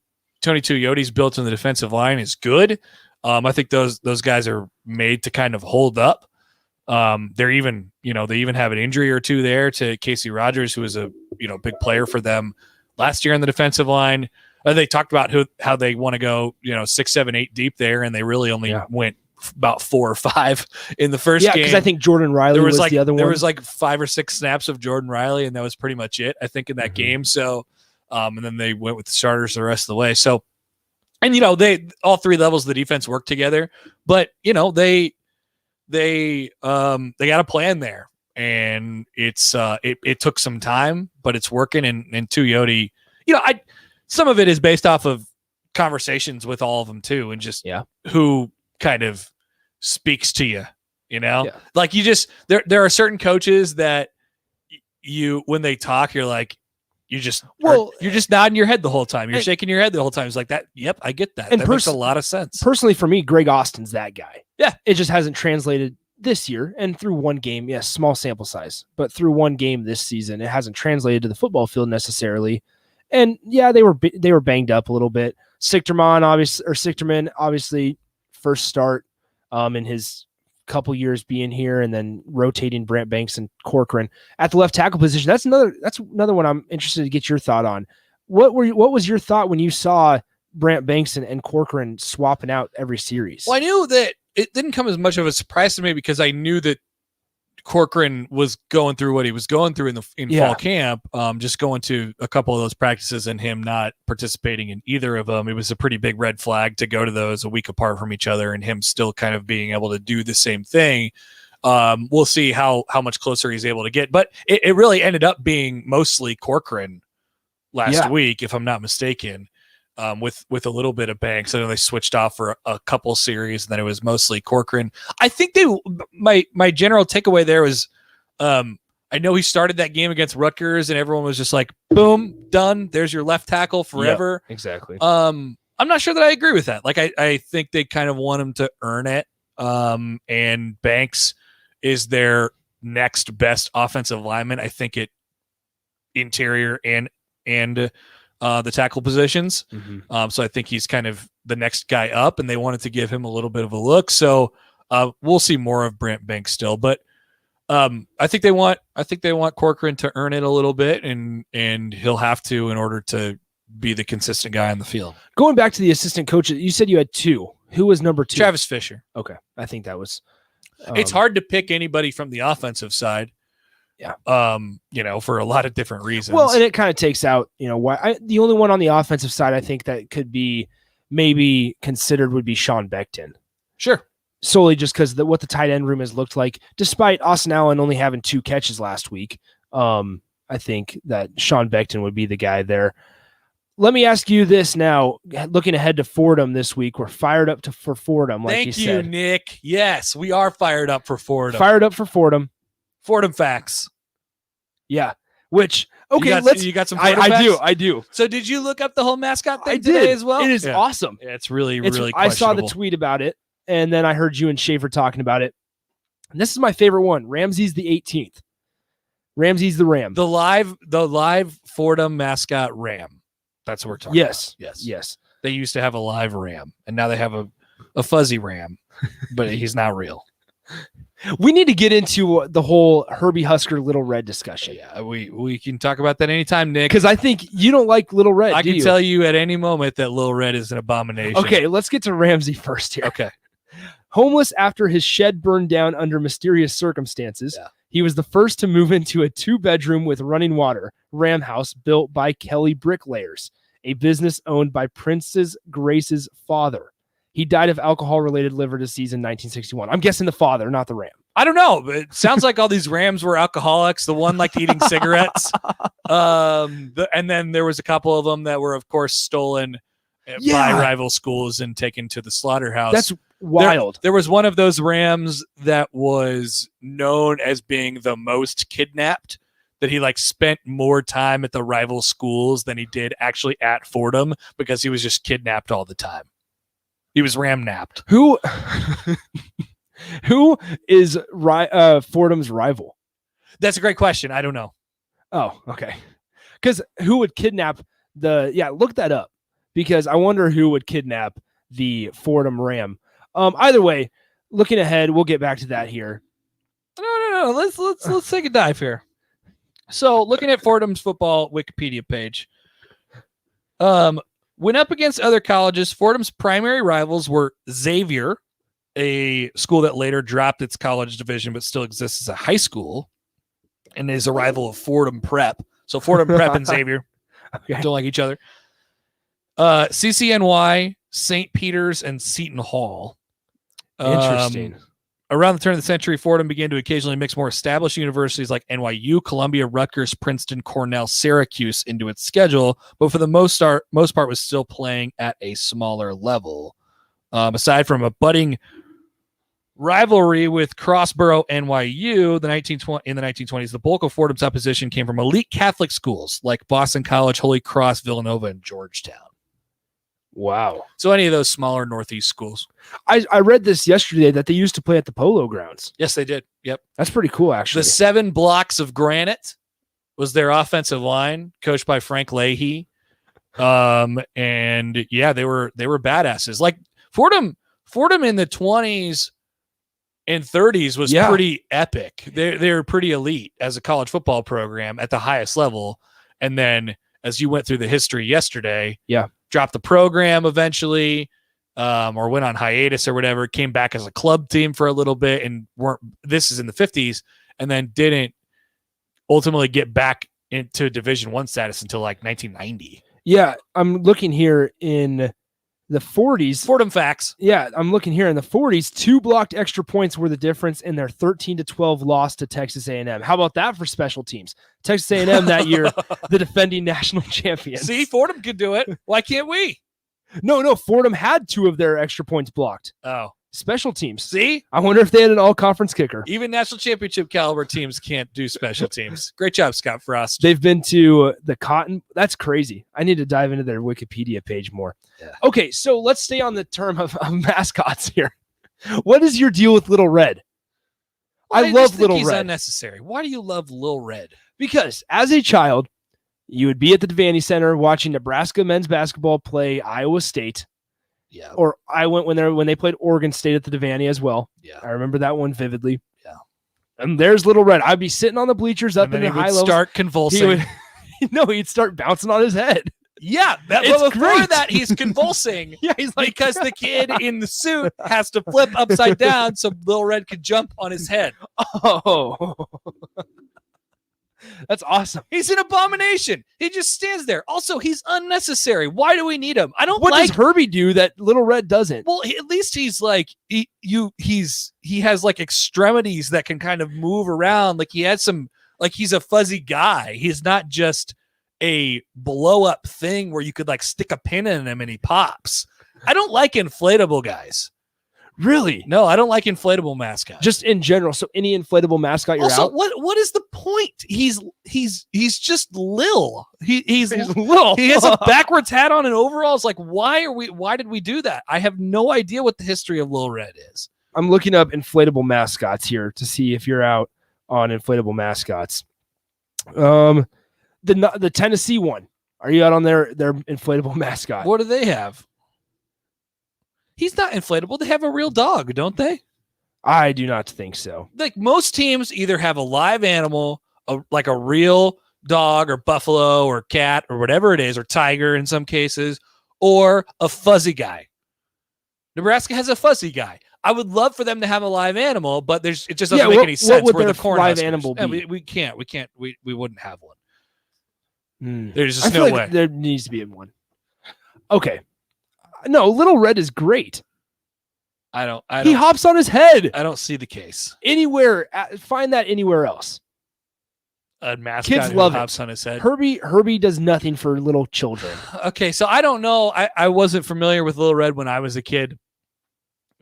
Tony Tuioti's built in the defensive line is good. I think those guys are made to kind of hold up. They're even, they even have an injury or two there to Casey Rogers, who was a, big player for them last year on the defensive line. They talked about how they want to go, 6, 7, 8 deep there, and they really only went about 4 or 5 in the first game. Yeah, because I think Jordan Riley was the other one. There was like 5 or 6 snaps of Jordan Riley, and that was pretty much it, I think, in that game. So, and then they went with the starters the rest of the way. So, and they all 3 levels of the defense work together, but they got a plan there. And it's it took some time, but it's working. And Tuioti, some of it is based off of conversations with all of them too, and just who kind of speaks to you. Like you just there are certain coaches that when they talk, you're like you're just nodding your head the whole time. You're shaking your head the whole time. It's like that. Yep, I get that. And that makes a lot of sense. Personally, for me, Greg Austin's that guy. Yeah, it just hasn't translated this year, and through one game, yes, small sample size, but through one game this season, it hasn't translated to the football necessarily. And yeah, they were banged up a little bit. Sichterman, obviously, first start in his couple years being here, and then rotating Brant Banks and Corcoran at the left tackle position. That's another one I'm interested to get your thought on. What was your thought when you saw Brant Banks and Corcoran swapping out every series? Well, I knew that it didn't come as much of a surprise to me because I knew that Corcoran was going through what he was going through in fall camp, just going to a couple of those practices and him not participating in either of them. It was a pretty big red flag to go to those a week apart from each other and him still kind of being able to do the same thing. We'll see how much closer he's able to get, but it really ended up being mostly Corcoran last week, if I'm not mistaken. With a little bit of Banks. I know they switched off for a couple series, and then it was mostly Corcoran. I think my general takeaway there was, I know he started that game against Rutgers, and everyone was just like, boom, done. There's your left tackle forever. Yep, exactly. I'm not sure that I agree with that. Like, I think they kind of want him to earn it. And Banks is their next best offensive lineman. I think it interior and the tackle positions. So I think he's kind of the next guy up, and they wanted to give him a little bit of a look. So we'll see more of Brant Banks still, but I think they want Corcoran to earn it a little bit, and he'll have to in order to be the consistent guy on the field. Going back to the assistant coach, you said you had 2. Who was number 2? Travis Fisher. Okay. I think that was, it's hard to pick anybody from the offensive side. Yeah. For a lot of different reasons. Well, and it kind of takes out, why the only one on the offensive side I think that could be maybe considered would be Sean Becton. Sure. Solely just because what the tight end room has looked like, despite Austin Allen only having 2 catches last week. I think that Sean Becton would be the guy there. Let me ask you this now. Looking ahead to Fordham this week, we're fired up for Fordham, like Thank you said. Nick. Yes, we are fired up for Fordham. Fired up for Fordham. Fordham facts. Yeah. Which, okay, you got some Fordham facts? I do. So did you look up the whole mascot thing today as well? It is awesome. Yeah, it's really I saw the tweet about it, and then I heard you and Schaefer talking about it. And this is my favorite one. Ramsey's the 18th. Ramsey's the Ram. The live Fordham mascot Ram. That's what we're talking about. Yes. They used to have a live Ram, and now they have a fuzzy Ram, but he's not real. We need to get into the whole Herbie Husker Little Red discussion. Yeah, we can talk about that anytime, Nick. Because I think you don't like Little Red. I can tell you at any moment that Little Red is an abomination. Okay, let's get to Ramsey first here. Okay. Homeless after his shed burned down under mysterious circumstances, he was the first to move into a 2-bedroom with running water Ram house built by Kelly Bricklayers, a business owned by Princess Grace's father. He died of alcohol-related liver disease in 1961. I'm guessing the father, not the Ram. I don't know, but it sounds like all these Rams were alcoholics. The one liked eating cigarettes. And then there was a couple of them that were, of course, stolen by rival schools and taken to the slaughterhouse. That's wild. There was one of those Rams that was known as being the most kidnapped, that he like spent more time at the rival schools than he did actually at Fordham because he was just kidnapped all the time. He was ram-napped. Who is Fordham's rival? That's a great question. I don't know. Oh, okay. Because who would kidnap look that up, because I wonder who would kidnap the Fordham Ram. Either way, looking ahead, we'll get back to that here. No. Let's take a dive here. So, looking at Fordham's football Wikipedia page, when up against other colleges, Fordham's primary rivals were Xavier, a school that later dropped its college division but still exists as a high school, and is a rival of Fordham Prep. So Fordham Prep and Xavier don't like each other. CCNY, St. Peter's, and Seton Hall. Interesting. Around the turn of the century, Fordham began to occasionally mix more established universities like NYU, Columbia, Rutgers, Princeton, Cornell, Syracuse into its schedule, but for the most part was still playing at a smaller level. Aside from a budding rivalry with Crossboro NYU in the 1920s, the bulk of Fordham's opposition came from elite Catholic schools like Boston College, Holy Cross, Villanova, and Georgetown. Wow. So any of those smaller Northeast schools. I read this yesterday that they used to play at the Polo Grounds. Yes, they did. Yep. That's pretty cool, actually. The 7 blocks of granite was their offensive line, coached by Frank Leahy. And yeah, they were badasses. Like Fordham in the 20s and 30s was pretty epic. They were pretty elite as a college football program at the highest level. And then as you went through the history yesterday, dropped the program eventually, or went on hiatus or whatever, came back as a club team for a little bit and this is in the 50s, and then didn't ultimately get back into Division I status until like 1990. Yeah, I'm looking here in the 40s. Fordham facts. Yeah, I'm looking here in the 40s. 2 blocked extra points were the difference in their 13-12 loss to Texas A&M. How about that for special teams? Texas A&M that year, the defending national champions. See, Fordham could do it. Why can't we? No, Fordham had 2 of their extra points blocked. Oh. Special teams. See? I wonder if they had an all-conference kicker. Even national championship caliber teams can't do special teams. Great job, Scott Frost. They've been to the Cotton. That's crazy. I need to dive into their Wikipedia page more. Yeah. Okay, so let's stay on the term of mascots here. What is your deal with Little Red? Well, I love Little he's Red. Unnecessary. Why do you love Lil Red? Because as a child, you would be at the Devaney Center watching Nebraska men's basketball play Iowa State. Yeah. Or I went when they played Oregon State at the Devaney as well. Yeah. I remember that one vividly. Yeah. And there's Little Red. I'd be sitting on the bleachers up in the high levels. Start convulsing. He'd start bouncing on his head. Yeah, before that he's convulsing. Yeah, he's like, because the kid in the suit has to flip upside down so Lil Red could jump on his head. Oh. That's awesome. He's an abomination. He just stands there. Also, he's unnecessary. Why do we need him? I don't What like. does Herbie do that Little Red doesn't? Well, at least he's like he has like extremities that can kind of move around. Like he has some. Like he's a fuzzy guy. He's not just a blow up thing where you could like stick a pin in him and he pops. I don't like inflatable guys. Really? No, I don't like inflatable mascots. Just in general. So any inflatable mascot, you're also, out. What is the point? He's just Lil. He's Lil. He has a backwards hat on and overalls. Like, why did we do that? I have no idea what the history of Lil Red is. I'm looking up inflatable mascots here to see if you're out on inflatable mascots. The Tennessee one. Are you out on their inflatable mascot? What do they have? He's not inflatable. They have a real dog, don't they? I do not think so. Like most teams either have a live animal, like a real dog or buffalo or cat or whatever it is, or tiger in some cases, or a fuzzy guy. Nebraska has a fuzzy guy. I would love for them to have a live animal, but it just doesn't make any sense. What would where their the corn live Huskers, animal be? We wouldn't have one. There's There's just no way. There needs to be one. Okay. No, Little Red is great. He hops on his head. I don't see the case. Anywhere. Find that anywhere else. a mascot Kids who love it. hops on his head. Herbie does nothing for little children. Okay, so I don't know. I wasn't familiar with Little Red when I was a kid,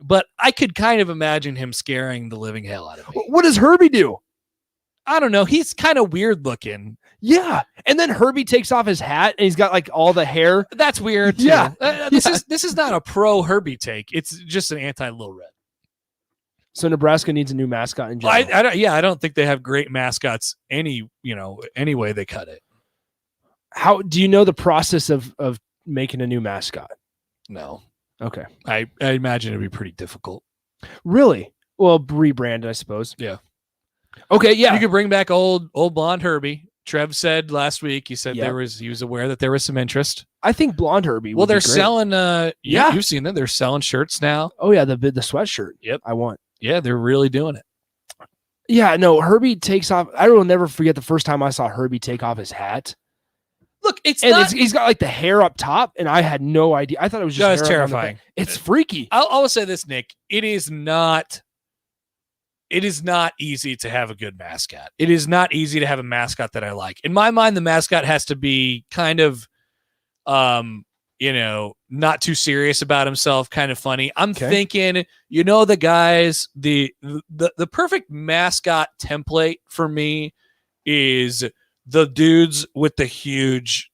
but I could kind of imagine him scaring the living hell out of me. What does Herbie do? I don't know. He's kind of weird looking. Yeah, and then Herbie takes off his hat and he's got like all the hair. That's weird. Too. Yeah. This is not a pro Herbie take. It's just an anti Little Red. So Nebraska needs a new mascot in general. I don't think they have great mascots any way they cut it. How do you know the process of making a new mascot? No. Okay. I imagine it'd be pretty difficult. Really? Well, rebrand, I suppose. Yeah. Okay, yeah. You could bring back old blonde Herbie. Trev said last week, he said Yep. he was aware that there was some interest. I think blonde Herbie. Well, would be they're great. selling Yeah. you've seen them. They're selling shirts now. Oh yeah, the sweatshirt. Yep. I want. Yeah, they're really doing it. Yeah, no, Herbie takes off. I will never forget the first time I saw Herbie take off his hat. Look, he's got like the hair up top, and I had no idea. I thought it was just it's hair up on the terrifying. back. It's freaky. I'll say this, Nick. It is not easy to have a good mascot. It is not easy to have a mascot that I like. In my mind, the mascot has to be kind of not too serious about himself, kind of funny. I'm thinking, the guys, the perfect mascot template for me is the dudes with the huge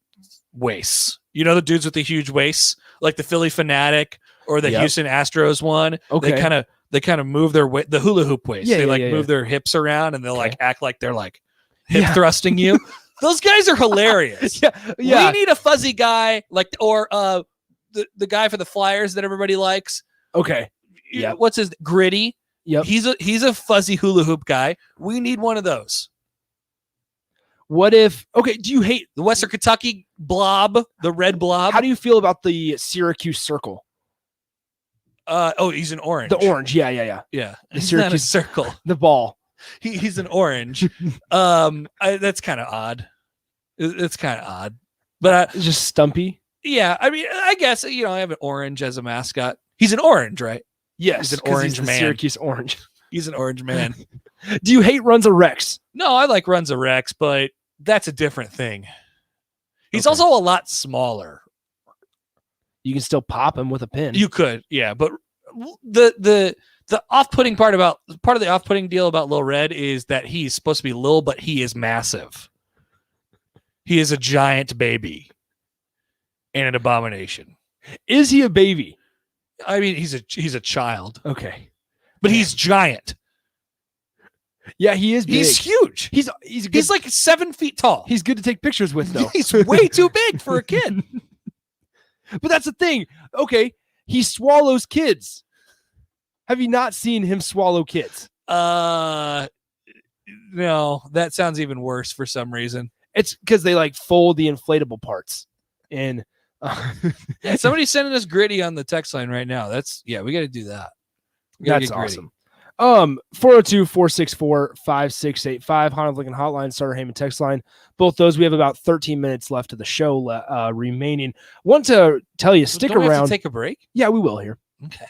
waists. The dudes with the huge waists, like the Philly Fanatic or the Houston Astros one. Okay. They kind of move their the hula hoop waist. Yeah, they move yeah. their hips around and they'll like act like they're like hip thrusting you. Those guys are hilarious. Yeah. We need a fuzzy guy or the guy for the Flyers that everybody likes. Okay. Yeah. What's his Gritty? Yep. He's a fuzzy hula hoop guy. We need one of those. What if? Okay. Do you hate the Western Kentucky blob, the red blob? How do you feel about the Syracuse circle? He's an orange. The orange. Yeah. Yeah. The He's Syracuse not a circle. The ball. He's an orange. That's kind of odd. It's kind of odd, but it's just stumpy. Yeah, I mean, I guess I have an orange as a mascot. He's an orange, right? Yes, he's an orange man. Syracuse orange. He's an orange man. Do you hate Runza Rex? No, I like Runza Rex, but that's a different thing. He's also a lot smaller. You can still pop him with a pin. You could, yeah, but the off-putting part of the off-putting deal about Lil Red is that he's supposed to be little, but he is massive. He is a giant baby and an abomination. Is he a baby? I mean, he's a child. Okay, but he's giant. Yeah, he is big. He's huge. He's like 7 feet tall. He's good to take pictures with, though. He's way too big for a kid. But that's the thing. Okay, he swallows kids. Have you not seen him swallow kids? No, that sounds even worse for some reason. It's because they fold the inflatable parts. And somebody's sending us Gritty on the text line right now. We got to do that. That's awesome. 402-464-5685 Honda Lincoln Hotline, Starter Heyman text line. Both those, we have about 13 minutes left of the show remaining. Want to tell you, stick Don't we around. have to take a break? Yeah, we will here. Okay.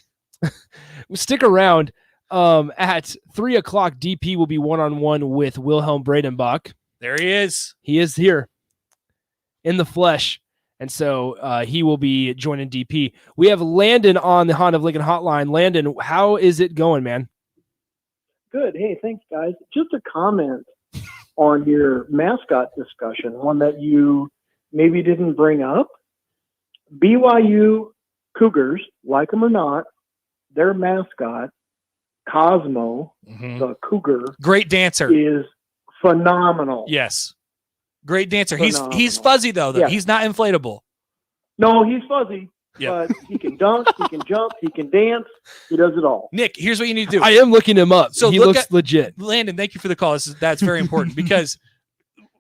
Stick around. At 3 o'clock, DP will be one-on-one with Wilhelm Bradenbach. There he is. He is here in the flesh. And so he will be joining DP. We have Landon on the Honda Lincoln Hotline. Landon, how is it going, man? Good. Hey, thanks, guys. Just a comment on your mascot discussion, one that you maybe didn't bring up. BYU Cougars, like them or not, their mascot, Cosmo, the cougar, great dancer, is phenomenal. Yes, great dancer. Phenomenal. He's fuzzy though. Yeah. He's not inflatable. No, he's fuzzy. But he can dunk, he can jump, he can dance. He does it all. Nick, here's what you need to do. I am looking him up. So he look looks legit. Landon, thank you for the call. That's very important because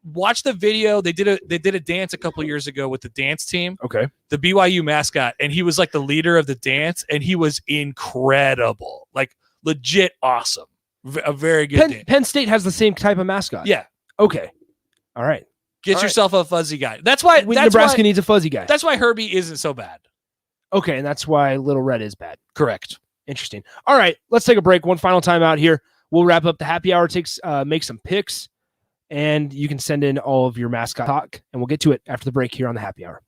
watch the video. They did a dance a couple years ago with the dance team. Okay. The BYU mascot, and he was like the leader of the dance, and he was incredible, like legit awesome. A very good dance. Penn State has the same type of mascot. Yeah. Okay. All right. Get yourself a fuzzy guy. That's why Nebraska needs a fuzzy guy. That's why Herbie isn't so bad. Okay, and that's why Little Red is bad. Correct. Interesting. All right, let's take a break. One final time out here. We'll wrap up the happy hour. Make some picks. and you can send in all of your mascot talk, and we'll get to it after the break here on the Happy Hour.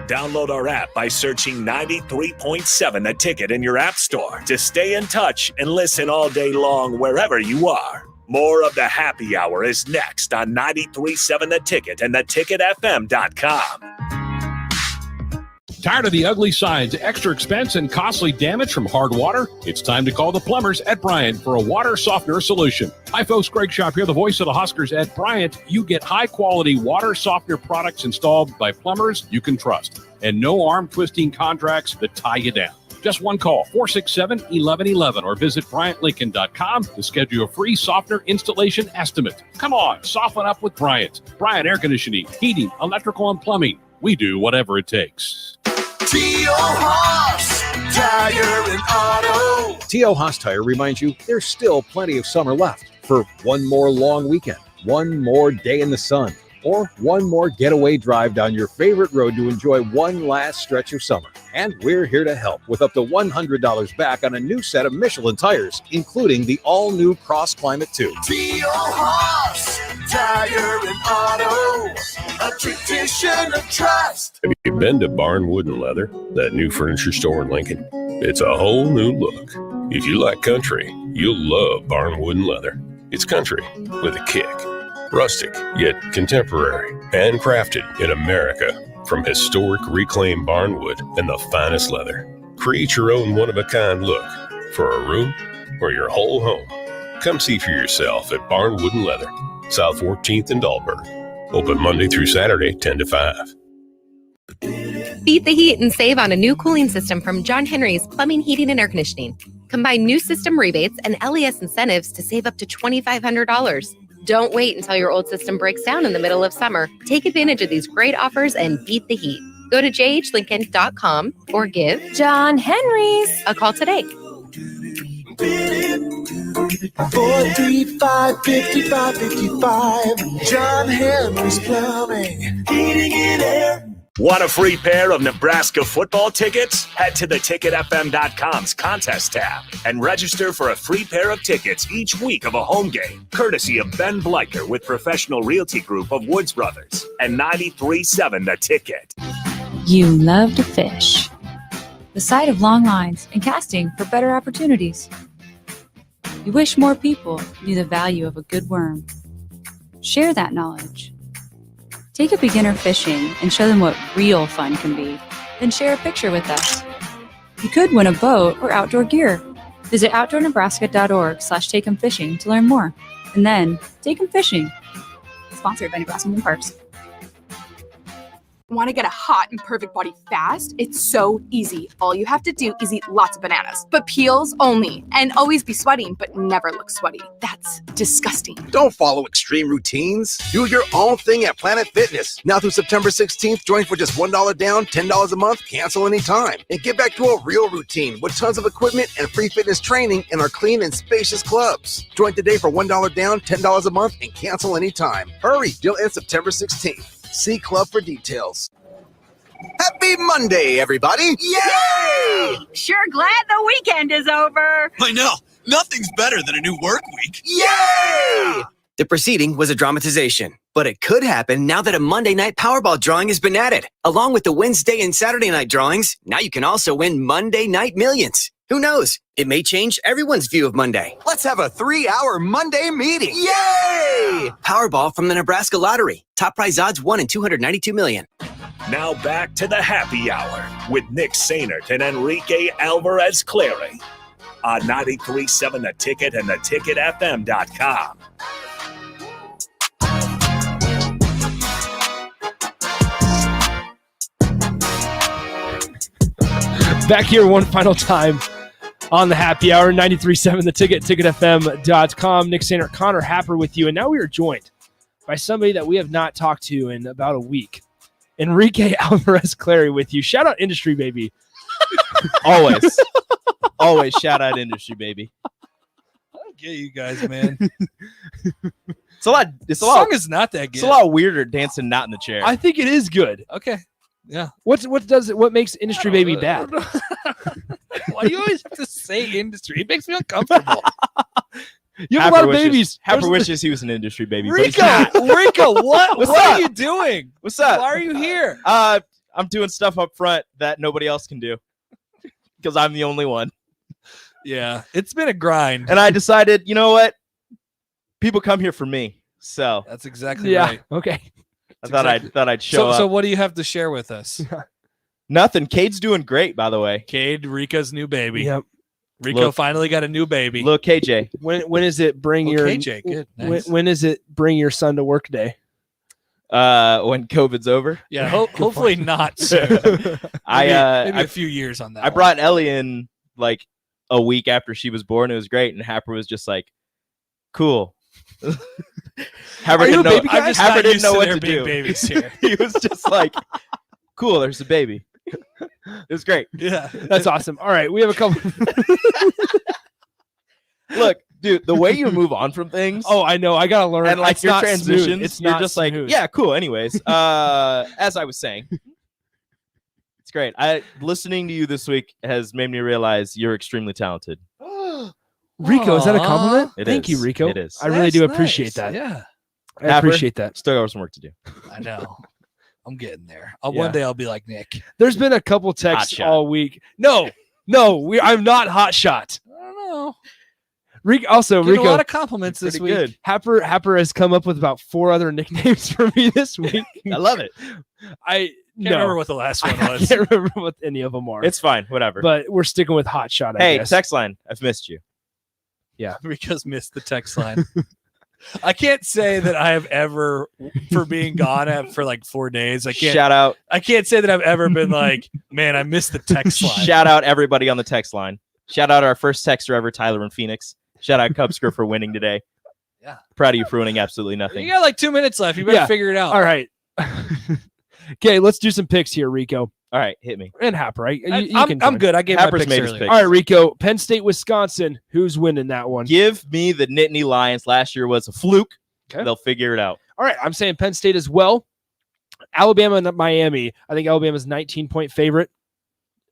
Download our app by searching 93.7 The Ticket in your app store to stay in touch and listen all day long wherever you are. More of the Happy Hour is next on 93.7 The Ticket and theticketfm.com. Tired of the ugly signs, extra expense, and costly damage from hard water? It's time to call the plumbers at Bryant for a water softener solution. Hi, folks. Greg Shop here, the voice of the Huskers. At Bryant, you get high-quality water softener products installed by plumbers you can trust, and no arm-twisting contracts that tie you down. Just one call, 467-1111, or visit BryantLincoln.com to schedule a free softener installation estimate. Come on, soften up with Bryant. Bryant Air Conditioning, Heating, Electrical, and Plumbing. We do whatever it takes. T.O. Haas Tire and Auto. T.O. Haas Tire reminds you there's still plenty of summer left for one more long weekend, one more day in the sun, or one more getaway drive down your favorite road to enjoy one last stretch of summer. And we're here to help with up to $100 back on a new set of Michelin tires, including the all-new Cross Climate 2. T.O. Haas Tire and Auto, a tradition of trust. Have you been to Barn Wood and Leather, that new furniture store in Lincoln? It's a whole new look. If you like country, you'll love Barn Wood and Leather. It's country with a kick. Rustic, yet contemporary, handcrafted in America from historic reclaimed barnwood and the finest leather. Create your own one-of-a-kind look for a room or your whole home. Come see for yourself at Barn Wood and Leather, South 14th and Dahlberg. Open Monday through Saturday, 10 to 5. Beat the heat and save on a new cooling system from John Henry's Plumbing, Heating, and Air Conditioning. Combine new system rebates and LES incentives to save up to $2,500. Don't wait until your old system breaks down in the middle of summer. Take advantage of these great offers and beat the heat. Go to jhlincoln.com or give John Henry's a call today. 435-5555. John Henry's Plumbing, Heating, and Air. Want a free pair of Nebraska football tickets? Head to theticketfm.com's contest tab and register for a free pair of tickets each week of a home game, courtesy of Ben Bleicher with Professional Realty Group of Woods Brothers and 93.7 The Ticket. You love to fish. The sight of long lines and casting for better opportunities. You wish more people knew the value of a good worm. Share that knowledge. Take a beginner fishing and show them what real fun can be. Then share a picture with us. You could win a boat or outdoor gear. Visit outdoornebraska.org/take'emfishing to learn more. And then take 'em fishing. Sponsored by Nebraska Marine Parks. Want to get a hot and perfect body fast? It's so easy. All you have to do is eat lots of bananas, but peels only, and always be sweating, but never look sweaty. That's disgusting. Don't follow extreme routines. Do your own thing at Planet Fitness. Now through September 16th, join for just $1 down, $10 a month, cancel anytime. And get back to a real routine with tons of equipment and free fitness training in our clean and spacious clubs. Join today for $1 down, $10 a month, and cancel anytime. Hurry, deal ends September 16th. See club for details. Happy Monday, everybody! Yay! Sure glad the weekend is over. I know. Nothing's better than a new work week. Yay! The proceeding was a dramatization, but it could happen now that a Monday night Powerball drawing has been added. Along with the Wednesday and Saturday night drawings, now you can also win Monday Night Millions. Who knows? It may change everyone's view of Monday. Let's have a 3-hour Monday meeting. Yay! Powerball from the Nebraska Lottery. Top prize odds 1 in 292 million. Now back to the Happy Hour with Nick Sainert and Enrique Alvarez Clary on 93.7 The Ticket and theticketfm.com. Back here one final time on the Happy Hour, 93.7 The Ticket, ticketfm.com. Nick Sainert, Connor Happer with you. And now we are joined by somebody that we have not talked to in about a week. Enrique Alvarez Clary with you. Shout out Industry Baby. Always. Always shout out Industry Baby. I don't get you guys, man. It's a lot. The song is not that good. It's a lot weirder dancing not in the chair. I think it is good. Okay. Yeah. What makes Industry Baby bad? Why do you always have to say industry? It makes me uncomfortable. You have a lot of babies. Happer wishes he was an industry baby. Rico, what What's what up? are you doing? What's up? Why are you here? I'm doing stuff up front that nobody else can do because I'm the only one. Yeah, it's been a grind. And I decided, you know what? People come here for me. So that's exactly right. Okay. I thought I'd show up. So what do you have to share with us? Nothing. Cade's doing great, by the way. Cade, Rika's new baby. Yep. Rico finally got a new baby. Look, KJ. When is it bring your KJ? Good. Nice. When is it bring your son to work day? When COVID's over. Yeah, hopefully not soon. maybe a few years on that. I brought Ellie in like a week after she was born. It was great, and Happer was just like, "Cool." Happer didn't know, Happer didn't know what to do. Babies here. He was just like, "Cool, there's a baby." It was great. Yeah, that's awesome. All right, we have a couple. Look, dude, the way you move on from things. Oh, I know. I gotta learn. And like it's your not transitions, smooth. It's you're not just smooth. like, yeah, cool. Anyways, as I was saying, it's great. Listening to you this week has made me realize you're extremely talented. Rico, is that a compliment? It Thank is. you, Rico. It is. I really do appreciate that. Yeah, I appreciate that. Still got some work to do. I know. I'm getting there. Yeah. One day I'll be like Nick. There's been a couple texts Hot shot. all week. No, I'm not hot shot. I don't know. Rico, Getting a lot of compliments this week. Good. Happer has come up with about 4 other nicknames for me this week. I love it. I Can't remember what the last one I was. can't remember what any of them are. It's fine. Whatever. But we're sticking with hot shot. I Hey, guess. text line. I've missed you. Yeah. Rico's missed the text line. I can't say that I have ever, for being gone for like 4 days. I can't. Shout out. I can't say that I've ever been like, man, I missed the text line. Shout out everybody on the text line. Shout out our first texter ever, Tyler in Phoenix. Shout out Cubsker for winning today. Yeah. Proud of you for winning absolutely nothing. You got like 2 minutes left. You better figure it out. All right. Okay, let's do some picks here, Rico. All right, hit me. And Happer, right? I'm good. I gave Happer's my picks made his earlier. picks. All right, Rico. Penn State, Wisconsin. Who's winning that one? Give me the Nittany Lions. Last year was a fluke. Okay. They'll figure it out. All right, I'm saying Penn State as well. Alabama and Miami. I think Alabama's 19-point favorite.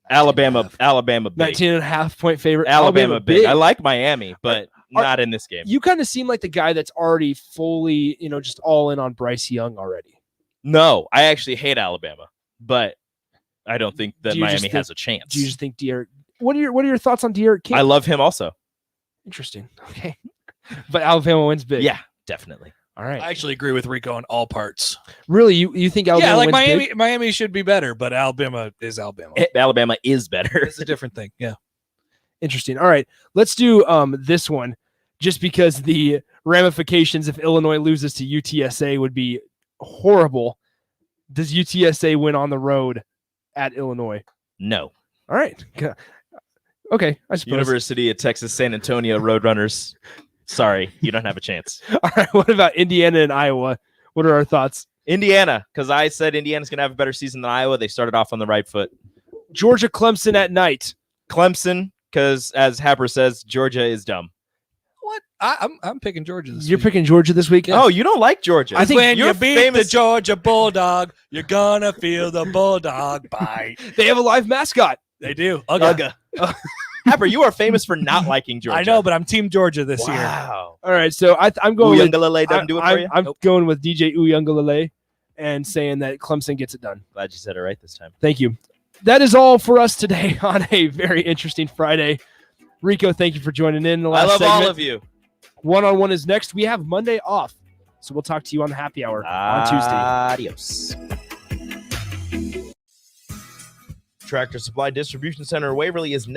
Alabama big. 19.5-point favorite. Alabama big. I like Miami, but not in this game. You kind of seem like the guy that's already fully, just all in on Bryce Young already. No, I actually hate Alabama, but I don't think that Do you just Miami has a chance. Do you just think De'Aaron? What are your thoughts on De'Aaron King? I love him also. Interesting. Okay, but Alabama wins big. Yeah, definitely. All right. I actually agree with Rico on all parts. Really, you think Alabama? Yeah, like wins Miami. big? Miami should be better, but Alabama is Alabama. Alabama is better. It's a different thing. Yeah. Interesting. All right, let's do this one, just because the ramifications if Illinois loses to UTSA would be horrible. Does UTSA win on the road at Illinois? No. All right. Okay, I suppose. University of Texas San Antonio Roadrunners. Sorry, you don't have a chance. All right. What about Indiana and Iowa? What are our thoughts? Indiana, because I said Indiana's going to have a better season than Iowa. They started off on the right foot. Georgia, Clemson at night. Clemson, because as Happer says, Georgia is dumb. What? I'm picking Georgia this You're week. picking Georgia this week? Oh, you don't like Georgia. I think when you're you beat famous- the Georgia Bulldog, you're gonna feel the Bulldog bite. They have a live mascot. They do. Ugga. Happer, you are famous for not liking Georgia. I know, but I'm Team Georgia this year. Wow. All right, so I'm going with Uiagalelei doesn't do it for you? I'm going with DJ Uiagalelei and saying that Clemson gets it done. Glad you said it right this time. Thank you. That is all for us today on a very interesting Friday. Rico, thank you for joining in the last I love segment. all of you. One-on-one is next. We have Monday off, so we'll talk to you on the happy hour on Tuesday. Adios. Tractor Supply Distribution Center Waverly is now